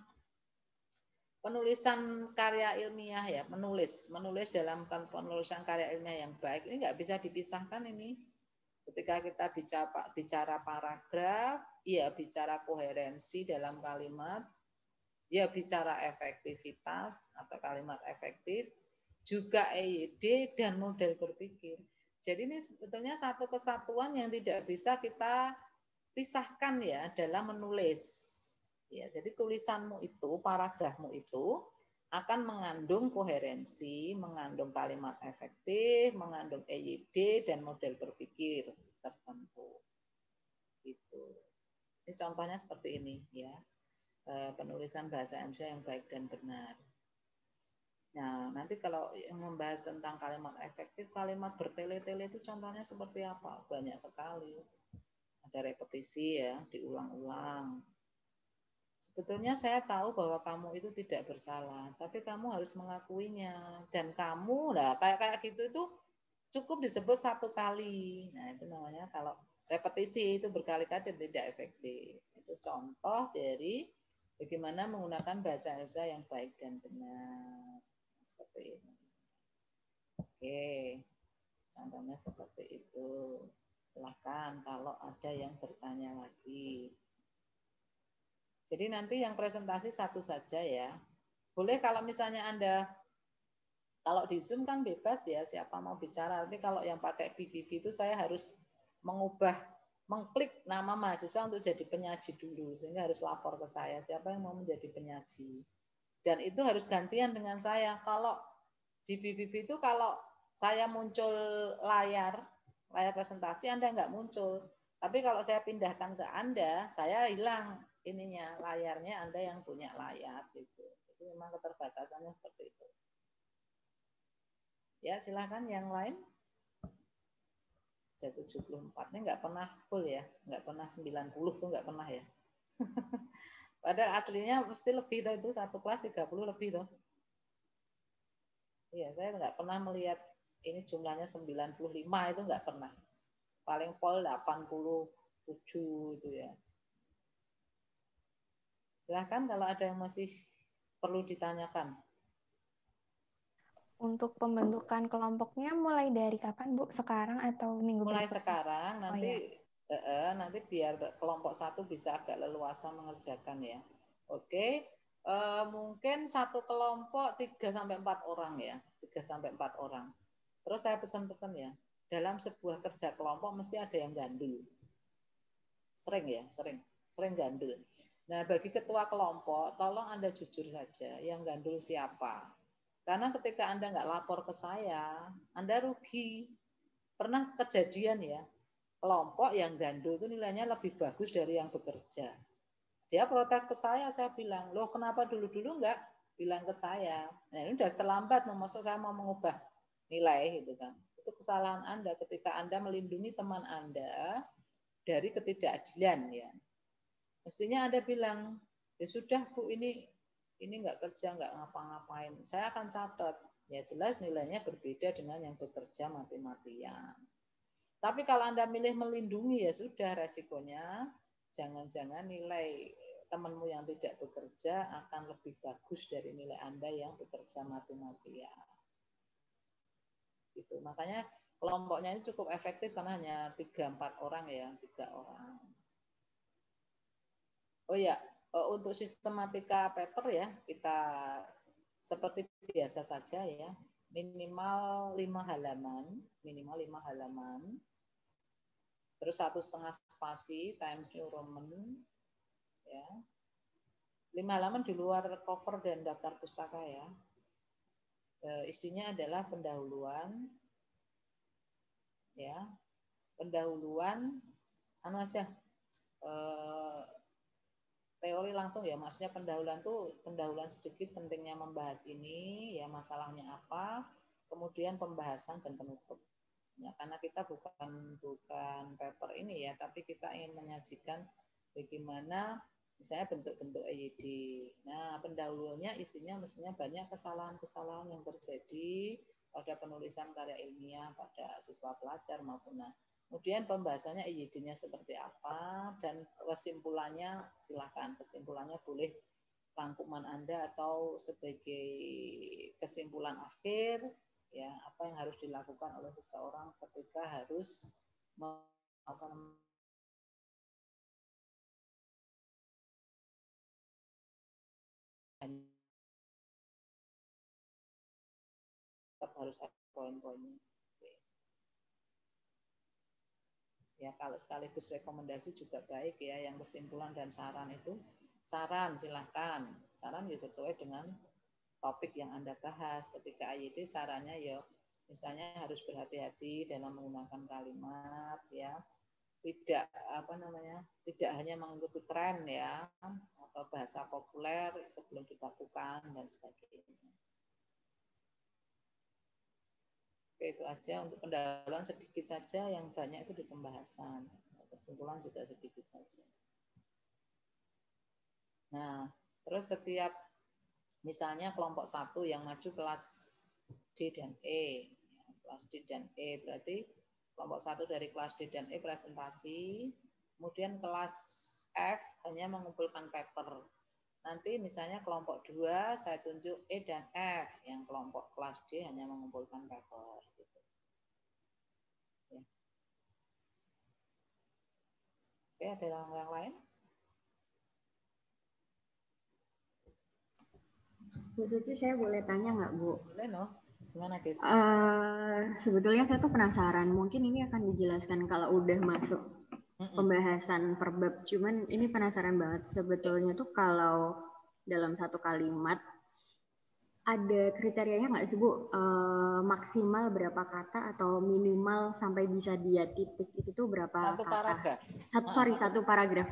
penulisan karya ilmiah ya, menulis dalam penulisan karya ilmiah yang baik, ini nggak bisa dipisahkan ini. Ketika kita bicara paragraf, ya bicara koherensi dalam kalimat, ya bicara efektivitas atau kalimat efektif, juga EYD dan model berpikir. Jadi ini sebetulnya satu kesatuan yang tidak bisa kita pisahkan ya dalam menulis. Ya, jadi tulisanmu itu, paragrafmu itu akan mengandung koherensi, mengandung kalimat efektif, mengandung EYD dan model berpikir tertentu. Gitu. Ini contohnya seperti ini ya. Penulisan bahasa Indonesia yang baik dan benar. Nah, nanti kalau yang membahas tentang kalimat efektif, kalimat bertele-tele itu contohnya seperti apa? Banyak sekali. Ada repetisi ya, diulang-ulang. Sebetulnya saya tahu bahwa kamu itu tidak bersalah, tapi kamu harus mengakuinya. Dan kamu, nah kayak gitu itu cukup disebut satu kali. Nah, itu namanya kalau repetisi itu berkali-kali tidak efektif. Itu contoh dari bagaimana menggunakan bahasa Indonesia yang baik dan benar. Seperti ini. Oke, contohnya seperti itu. Silakan kalau ada yang bertanya lagi. Jadi nanti yang presentasi satu saja ya. Boleh kalau misalnya Anda, kalau di Zoom kan bebas ya siapa mau bicara. Tapi kalau yang pakai PPP itu saya harus mengklik nama mahasiswa untuk jadi penyaji dulu. Sehingga harus lapor ke saya siapa yang mau menjadi penyaji. Dan itu harus gantian dengan saya. Kalau di PPP itu kalau saya muncul layar presentasi Anda nggak muncul. Tapi kalau saya pindahkan ke Anda, saya hilang ininya layarnya Anda yang punya layar gitu. Jadi memang keterbatasannya seperti itu. Ya, silakan yang lain. Ada 74. Ini nggak pernah full ya, nggak pernah 90 tuh nggak pernah ya. Padahal aslinya mesti lebih tuh, itu satu kelas 30 lebih tuh. Iya, saya nggak pernah melihat ini jumlahnya 95 itu nggak pernah. Paling pol 87 itu ya. Silahkan kalau ada yang masih perlu ditanyakan. Untuk pembentukan kelompoknya mulai dari kapan, Bu? Sekarang atau minggu Mulai berikutnya? sekarang, nanti ya. nanti biar kelompok 1 bisa agak leluasa mengerjakan ya. Oke, mungkin satu kelompok 3-4 orang ya, 3-4 orang. Terus saya pesan-pesan ya, dalam sebuah kerja kelompok mesti ada yang gandul. Sering ya, sering gandul. Nah, bagi ketua kelompok, tolong Anda jujur saja, yang gandul siapa. Karena ketika Anda nggak lapor ke saya, Anda rugi. Pernah kejadian ya, kelompok yang gandul itu nilainya lebih bagus dari yang bekerja. Dia protes ke saya bilang, loh kenapa dulu-dulu nggak bilang ke saya. Nah ini udah terlambat, maksud saya mau mengubah nilai gitu kan. Itu kesalahan Anda ketika Anda melindungi teman Anda dari ketidakadilan ya. Mestinya Anda bilang, ya sudah Bu, ini nggak kerja, nggak ngapa-ngapain. Saya akan catat. Ya jelas nilainya berbeda dengan yang bekerja mati-matian. Tapi kalau Anda milih melindungi, ya sudah resikonya jangan-jangan nilai temanmu yang tidak bekerja akan lebih bagus dari nilai Anda yang bekerja mati-matian. Gitu. Makanya kelompoknya ini cukup efektif karena hanya 3-4 orang ya, 3 orang. Oh ya, untuk sistematika paper ya, kita seperti biasa saja ya, minimal 5 halaman, terus 1,5 spasi, Times New Roman, ya, 5 halaman di luar cover dan daftar pustaka ya. Isinya adalah pendahuluan, ya, pendahuluan, teori langsung ya, maksudnya pendahuluan sedikit pentingnya membahas ini ya, masalahnya apa, kemudian pembahasan dan penutup ya, karena kita bukan paper ini ya, tapi kita ingin menyajikan bagaimana misalnya bentuk-bentuk EYD. Nah pendahulunya isinya mestinya banyak kesalahan-kesalahan yang terjadi pada penulisan karya ilmiah pada siswa pelajar maupun kemudian pembahasannya EYD-nya seperti apa, dan kesimpulannya silakan. Kesimpulannya boleh rangkuman Anda atau sebagai kesimpulan akhir, ya apa yang harus dilakukan oleh seseorang ketika harus tetap harus ada poin-poinnya. Ya, kalau sekaligus rekomendasi juga baik ya, yang kesimpulan dan saran itu, saran silahkan, saran ya sesuai dengan topik yang Anda bahas. Ketika AYD sarannya ya, misalnya harus berhati-hati dalam menggunakan kalimat ya, tidak tidak hanya mengikuti tren ya, atau bahasa populer sebelum dibakukan dan sebagainya. Oke, itu aja untuk pendahuluan sedikit saja, yang banyak itu di pembahasan. Kesimpulan juga sedikit saja. Nah, terus setiap misalnya kelompok 1 yang maju kelas D dan E. Kelas D dan E berarti kelompok 1 dari kelas D dan E presentasi, kemudian kelas F hanya mengumpulkan paper. Nanti misalnya kelompok 2 saya tunjuk E dan F, yang kelompok kelas D hanya mengumpulkan paper. Gitu. Ya. Oke, ada yang lain? Bu Suci, saya boleh tanya nggak, Bu? Boleh, no. Gimana, guys? Sebetulnya saya tuh penasaran, mungkin ini akan dijelaskan kalau udah masuk pembahasan per bab. Cuman ini penasaran banget, sebetulnya tuh kalau dalam satu kalimat ada kriterianya nggak sih, Bu? Maksimal berapa kata atau minimal sampai bisa dia titik itu tuh berapa satu kata? Paragraf. Satu paragraf.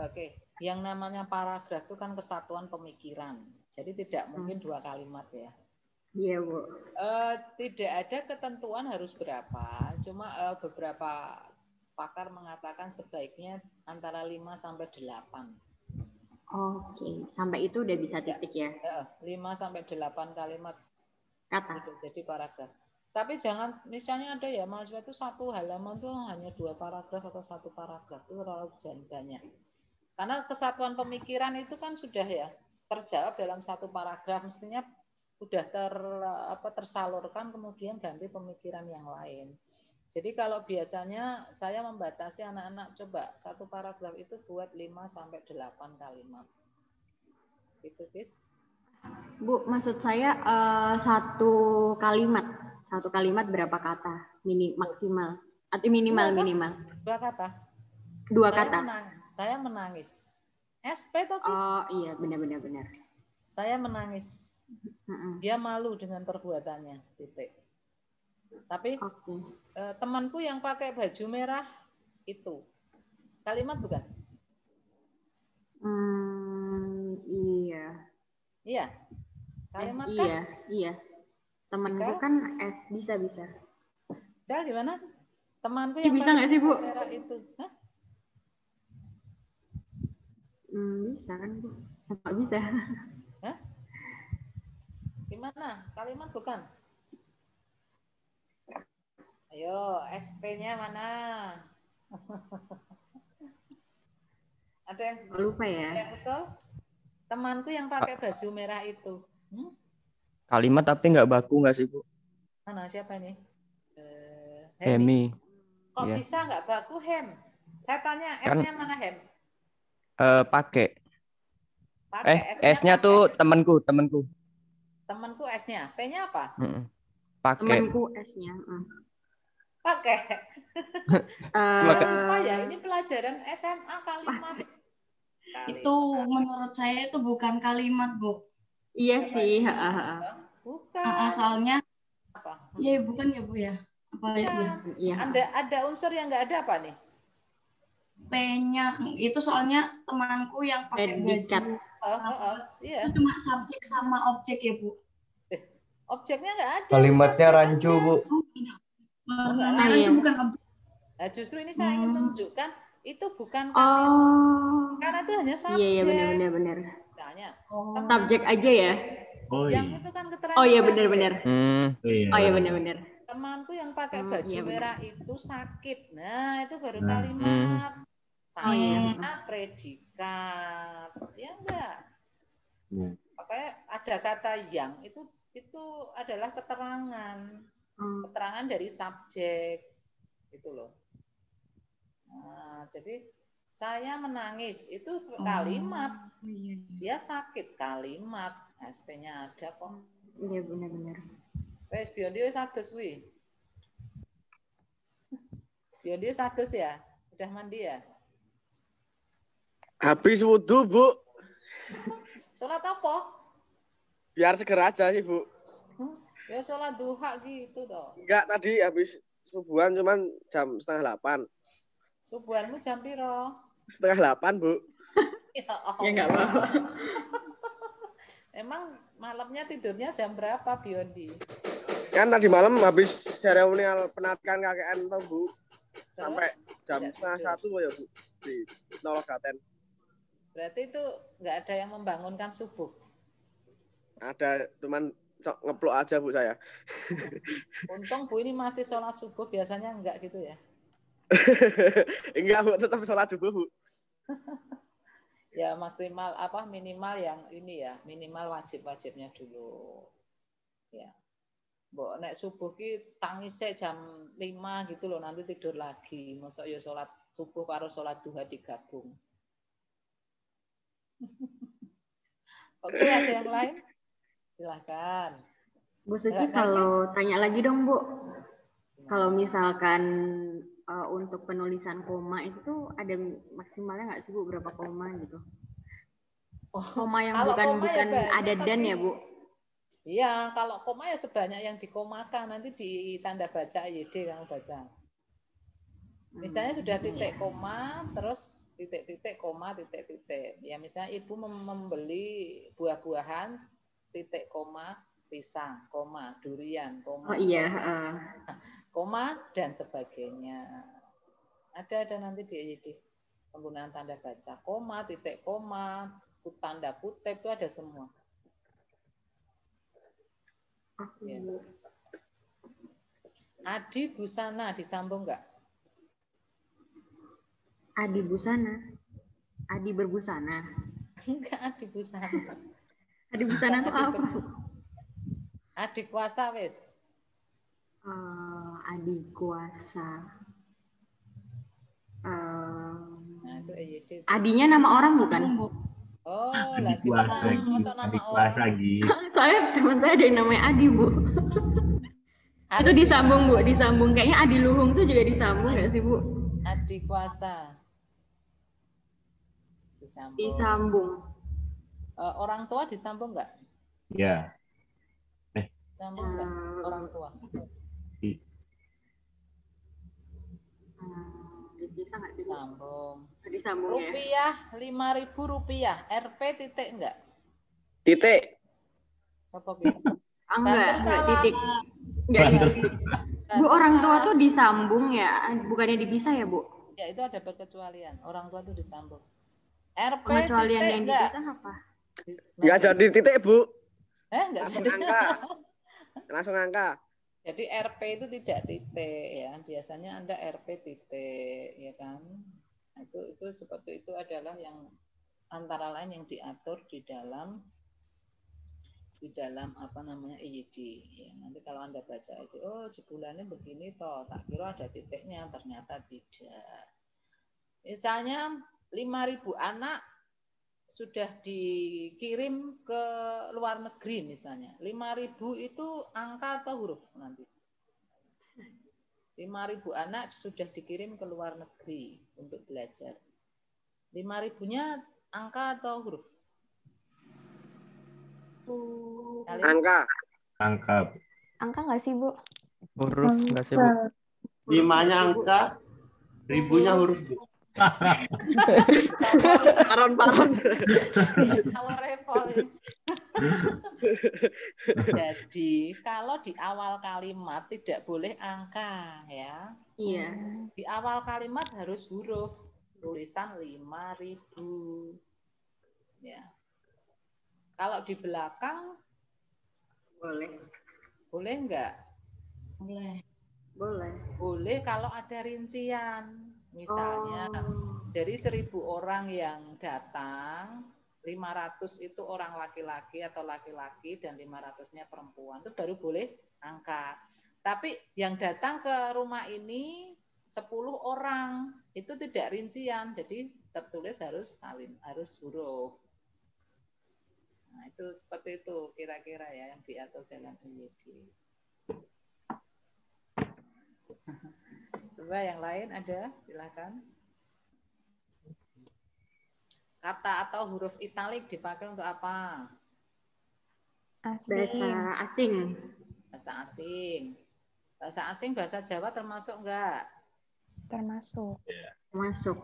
Oke, yang namanya paragraf itu kan kesatuan pemikiran. Jadi tidak mungkin 2 kalimat ya. Iya, Bu. Tidak ada ketentuan harus berapa, cuma beberapa pakar mengatakan sebaiknya antara 5 sampai 8. Oke, sampai itu udah bisa titik ya. 5 sampai 8 kalimat Kata. jadi paragraf. Tapi jangan, misalnya ada ya mahasiswa itu satu halaman tuh hanya 2 paragraf atau 1 paragraf, itu terlalu banyak. Karena kesatuan pemikiran itu kan sudah ya terjawab dalam 1 paragraf, mestinya sudah tersalurkan, kemudian ganti pemikiran yang lain. Jadi kalau biasanya saya membatasi anak-anak, coba 1 paragraf itu buat 5 sampai 8 kalimat. Gitu, Bis. Bu, maksud saya 1 kalimat berapa kata? Maksimal atau minimal? 2 kata. 2 kata. Saya menangis. SP tapi. Oh iya, benar. Saya menangis. Dia malu dengan perbuatannya. Titik. Tapi temanku yang pakai baju merah itu kalimat bukan? Iya. Kalimat kan? Iya. Temanku kan bisa. Cel gimana? Temanku yang bisa nggak sih, Bu? Merah itu. Hah? Bisa kan, Bu? Nggak bisa. Hah? Gimana? Kalimat bukan? Ayo, SP-nya mana? Ada yang lupa ya? Yang usul? Temanku yang pakai baju merah itu. Kalimat tapi nggak baku nggak sih, Bu? Mana siapa ini? Hemi. Kok bisa nggak baku, Hem? Saya tanya, S-nya mana, Hem? Pakai. S-nya tuh temanku. Temanku S-nya. P-nya apa? Pakai. Temanku S-nya. Pakai. Apa ya? Ini pelajaran SMA kalimat. Itu menurut saya itu bukan kalimat, Bu. Iya sih. Bukan. Soalnya apa? Iya, bukan ya, Bu ya. Apa itu ya? Iya. Ada unsur yang nggak ada apa nih? P-nya itu soalnya temanku yang pakai baju. Iya. Itu cuma subjek sama objek ya, Bu. Objeknya nggak ada. Kalimatnya rancu, Bu. Itu bukan objek. Nah, justru ini saya ingin menunjukkan itu bukan kalimat. Karena itu hanya subjek. Iya, benar. Misalnya, subjek aja ya. Yang itu kan keterangan. Oh iya, benar. Oh iya, benar. Temanku yang pakai baju merah itu sakit. Nah, itu baru kalimat. Saya predikat. Ya enggak? Makanya ada kata yang itu adalah keterangan. Keterangan dari subjek. Gitu loh. Nah, jadi saya menangis itu kalimat. Dia sakit kalimat. SP-nya ada kok. Iya, benar. Wes Biondi wis adus kuwi. Biondi wis adus ya? Udah mandi ya? Habis wudu, Bu. Sholat apa? Biar seger aja sih, Bu. Ya sholat duha gitu toh. Enggak, tadi habis subuhan cuman jam 7:30. Subuhanmu jam piro? 7:30, Bu. Ya Allah. Ya enggak apa-apa. Emang malamnya tidurnya jam berapa, Biondi? Kan tadi malam habis seremonial penarikan KKN toh, Bu. Sampai jam 12:30 ya, Bu. Di Nologaten. Berarti itu nggak ada yang membangunkan subuh? Ada, cuman ngeplok aja, Bu, saya. Untung Bu ini masih sholat subuh, biasanya enggak gitu ya? Enggak, Bu, tetap sholat subuh, Bu. Ya maksimal minimal yang ini ya, minimal wajib-wajibnya dulu. Ya. Mbok nek subuh ki tangise jam 5 gitu loh, nanti tidur lagi. Mosok ya sholat subuh karo sholat duha digabung. Oke, ada yang lain? Silahkan. Bu Suci, kalau tanya lagi dong, Bu. Kalau misalkan untuk penulisan koma itu tuh ada maksimalnya nggak sih, Bu? Berapa koma gitu? Koma yang bukan ada dan ya, Bu? Iya, kalau koma ya sebanyak yang dikomakan. Nanti di tanda baca YD kamu baca. Misalnya sudah titik koma, terus titik-titik koma, titik-titik. Ya misalnya ibu membeli buah-buahan, titik koma, pisang, koma, durian, koma. Oh iya. Koma dan sebagainya. Ada nanti di EYD. Penggunaan tanda baca, koma, titik koma, tanda kutip itu ada semua. Ya. Adi busana disambung nggak? Adi busana. Adi berbusana. Enggak, adi busana. Adi busana itu apa? Adi kuasa wes. Adi kuasa. Nah, itu EYD. Adinya nama orang bukan? Oh, Adi lagi kuasa, masuk nama Adi orang. kuasa gitu. Soalnya teman saya ada yang namanya Adi, Bu. Itu disambung, Bu, disambung. Kayaknya Adi Luhung tuh juga disambung nggak sih, Bu? Adi kuasa. Disambung. Orang tua disambung nggak? Ya. Disambung nggak? Orang tua. Bisa nggak sih? Disambung. Disambung rupiah, ya. Rp5.000. RP titik enggak? Titik. Apa gitu? Enggak titik. Enggak titik. Bu, orang tua tuh disambung ya, bukannya dipisah ya, Bu? Ya, itu ada perkecualian. Orang tua tuh disambung. RP Pengecualian titik yang enggak? dipisah apa? Enggak jadi titik, Bu. Enggak langsung angka. Langsung angka. Jadi RP itu tidak titik ya. Biasanya Anda RP titik ya kan. Itu seperti itu adalah yang antara lain yang diatur di dalam apa namanya EYD ya. Nanti kalau Anda baca itu, oh jebulannya begini toh, tak kira ada titiknya, ternyata tidak. Misalnya 5.000 anak sudah dikirim ke luar negeri misalnya. 5.000 itu angka atau huruf nanti? 5.000 anak sudah dikirim ke luar negeri untuk belajar. 5.000-nya angka atau huruf? Angka. Angka nggak sih, Bu? Huruf nggak sih, Bu? 5-nya angka, 1000-nya huruf, Bu. Paron. Jadi kalau di awal kalimat tidak boleh angka ya. Iya. Di awal kalimat harus huruf. Tulisan 5.000. Ya. Kalau di belakang boleh. Boleh enggak? Boleh kalau ada rincian. Misalnya dari 1.000 orang yang datang, 500 itu orang laki-laki atau laki-laki dan 500-nya perempuan. Itu baru boleh angka. Tapi yang datang ke rumah ini 10 orang, itu tidak rincian. Jadi tertulis harus huruf. Nah, itu seperti itu kira-kira ya yang diatur dalam EYD. Coba yang lain ada, silakan. Kata atau huruf italik dipakai untuk apa? Bahasa asing. Bahasa asing. Bahasa asing, bahasa Jawa termasuk enggak? Termasuk. Termasuk.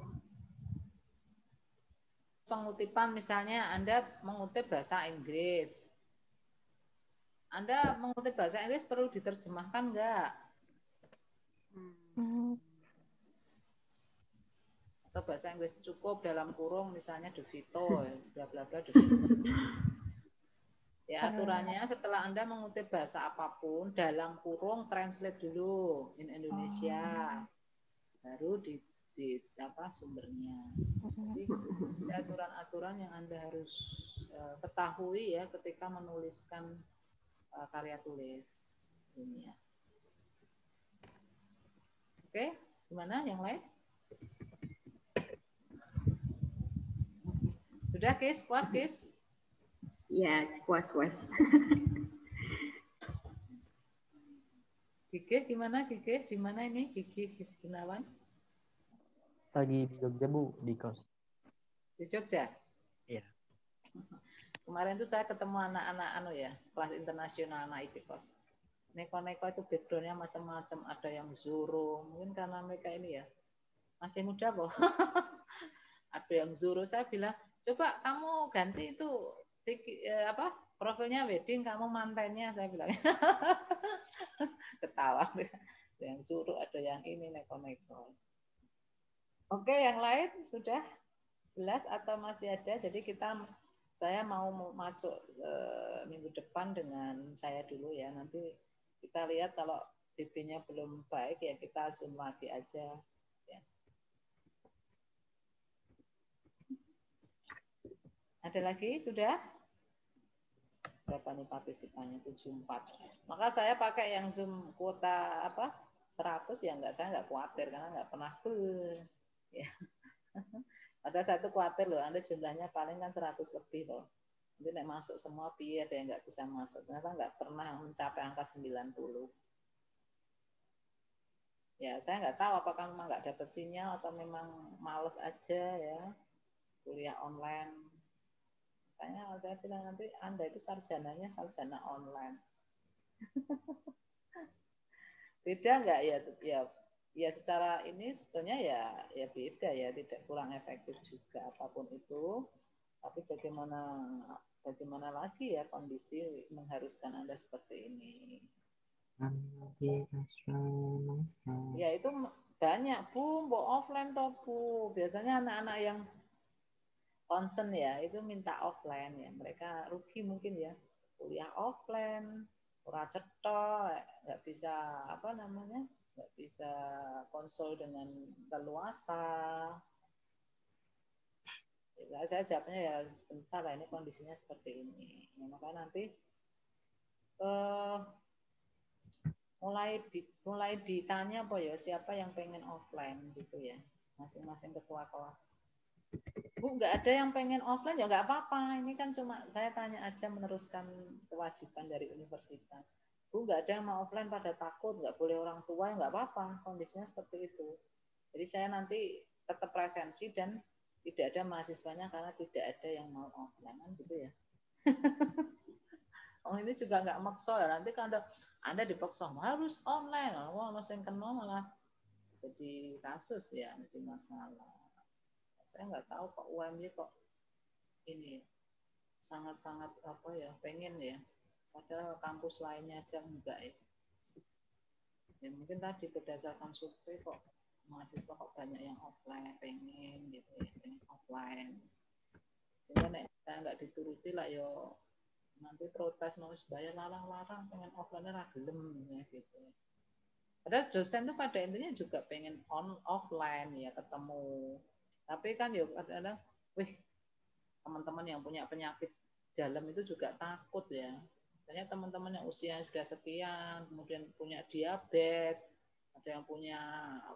Pengutipan misalnya Anda mengutip bahasa Inggris. Anda mengutip bahasa Inggris perlu diterjemahkan enggak? Atau bahasa Inggris cukup dalam kurung misalnya De Vito, bla bla bla De Vito. Ya, aturannya setelah Anda mengutip bahasa apapun dalam kurung translate dulu in Indonesia. Baru di apa sumbernya. Jadi aturan-aturan yang Anda harus ketahui ya ketika menuliskan karya tulis dunia. Oke, gimana yang lain? Sudah, Kis? Puas, Kis? Ya, puas. Gigih gimana, Gigih? Di mana ini Gigih Gunawan? Lagi di Jogja, Bu, di kos. Di Jogja? Iya. Kemarin tuh saya ketemu anak-anak kelas internasional anak IPKOS. Neko-neko itu background-nya macam-macam, ada yang Zoro, mungkin karena mereka ini ya masih muda loh. Ada yang Zoro, saya bilang, coba kamu ganti itu profilnya wedding, kamu mantennya, saya bilang. Ketawa. Ada yang Zoro, ada yang ini neko-neko. Oke, yang lain sudah jelas atau masih ada? Jadi saya mau masuk minggu depan dengan saya dulu ya. Nanti kita lihat kalau BB-nya belum baik ya kita zoom lagi aja. Ya. Ada lagi? Sudah? Berapa nih partisipannya? 74. Maka saya pakai yang zoom kuota 100 ya saya nggak khawatir karena nggak pernah ya. Ada satu khawatir loh, Anda jumlahnya paling kan 100 lebih loh. Nanti nek masuk semua piye ada yang nggak bisa masuk. Ternyata nggak pernah mencapai angka 90. Ya, saya nggak tahu apakah memang nggak dapat sinyal atau memang males aja ya kuliah online. Makanya saya bilang nanti Anda itu sarjananya sarjana online. Beda nggak ya secara ini sebetulnya ya beda ya, tidak kurang efektif juga apapun itu. Tapi bagaimana lagi ya kondisi mengharuskan Anda seperti ini. Ya itu banyak Bu, mau offline toh Bu. Biasanya anak-anak yang concern ya itu minta offline ya. Mereka rugi mungkin ya. Kuliah offline, ora cetha, nggak bisa nggak bisa konsul dengan leluasa. Ya, saya jawabnya ya sebentar lah, ini kondisinya seperti ini. Ya, maka nanti mulai ditanya apa ya siapa yang pengen offline gitu ya, masing-masing ketua kelas. Bu, nggak ada yang pengen offline ya nggak apa-apa, ini kan cuma saya tanya aja meneruskan kewajiban dari universitas. Bu, nggak ada yang mau offline pada takut, nggak boleh orang tua ya nggak apa-apa, kondisinya seperti itu. Jadi saya nanti tetap presensi dan tidak ada mahasiswanya karena tidak ada yang mau offline kan gitu ya. Oh ini juga nggak maksa ya, nanti kalau Anda dipaksa harus online, wah yang kena malah jadi kasus ya, jadi masalah. Saya nggak tahu kok UMY kok ini sangat-sangat pengen ya, padahal kampus lainnya aja enggak ya. Ya mungkin tadi berdasarkan survei kok mahasiswa kok banyak yang offline pengen gitu ya, pengen offline. Sehingga saya nggak dituruti lah yo nanti protes mau bayar larang-larang pengen offline ra gelem ya gitu. Padahal dosen tuh pada intinya juga pengen offline ya ketemu. Tapi kan ya kadang-kadang teman-teman yang punya penyakit dalam itu juga takut ya. Misalnya teman-teman yang usia sudah sekian, kemudian punya diabetes, ada yang punya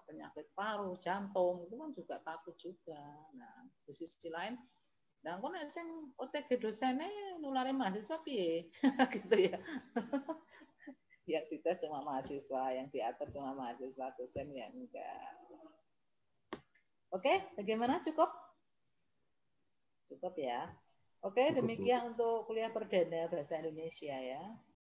penyakit paru, jantung, itu kan juga takut juga. Nah, di sisi lain nah, aku nek sing OTG dosene nulare mahasiswa piye? Gitu ya. Yang dites cuma mahasiswa, yang diatur cuma mahasiswa, dosen ya enggak. Oke, bagaimana cukup? Cukup ya. Oke, demikian untuk kuliah perdana bahasa Indonesia ya.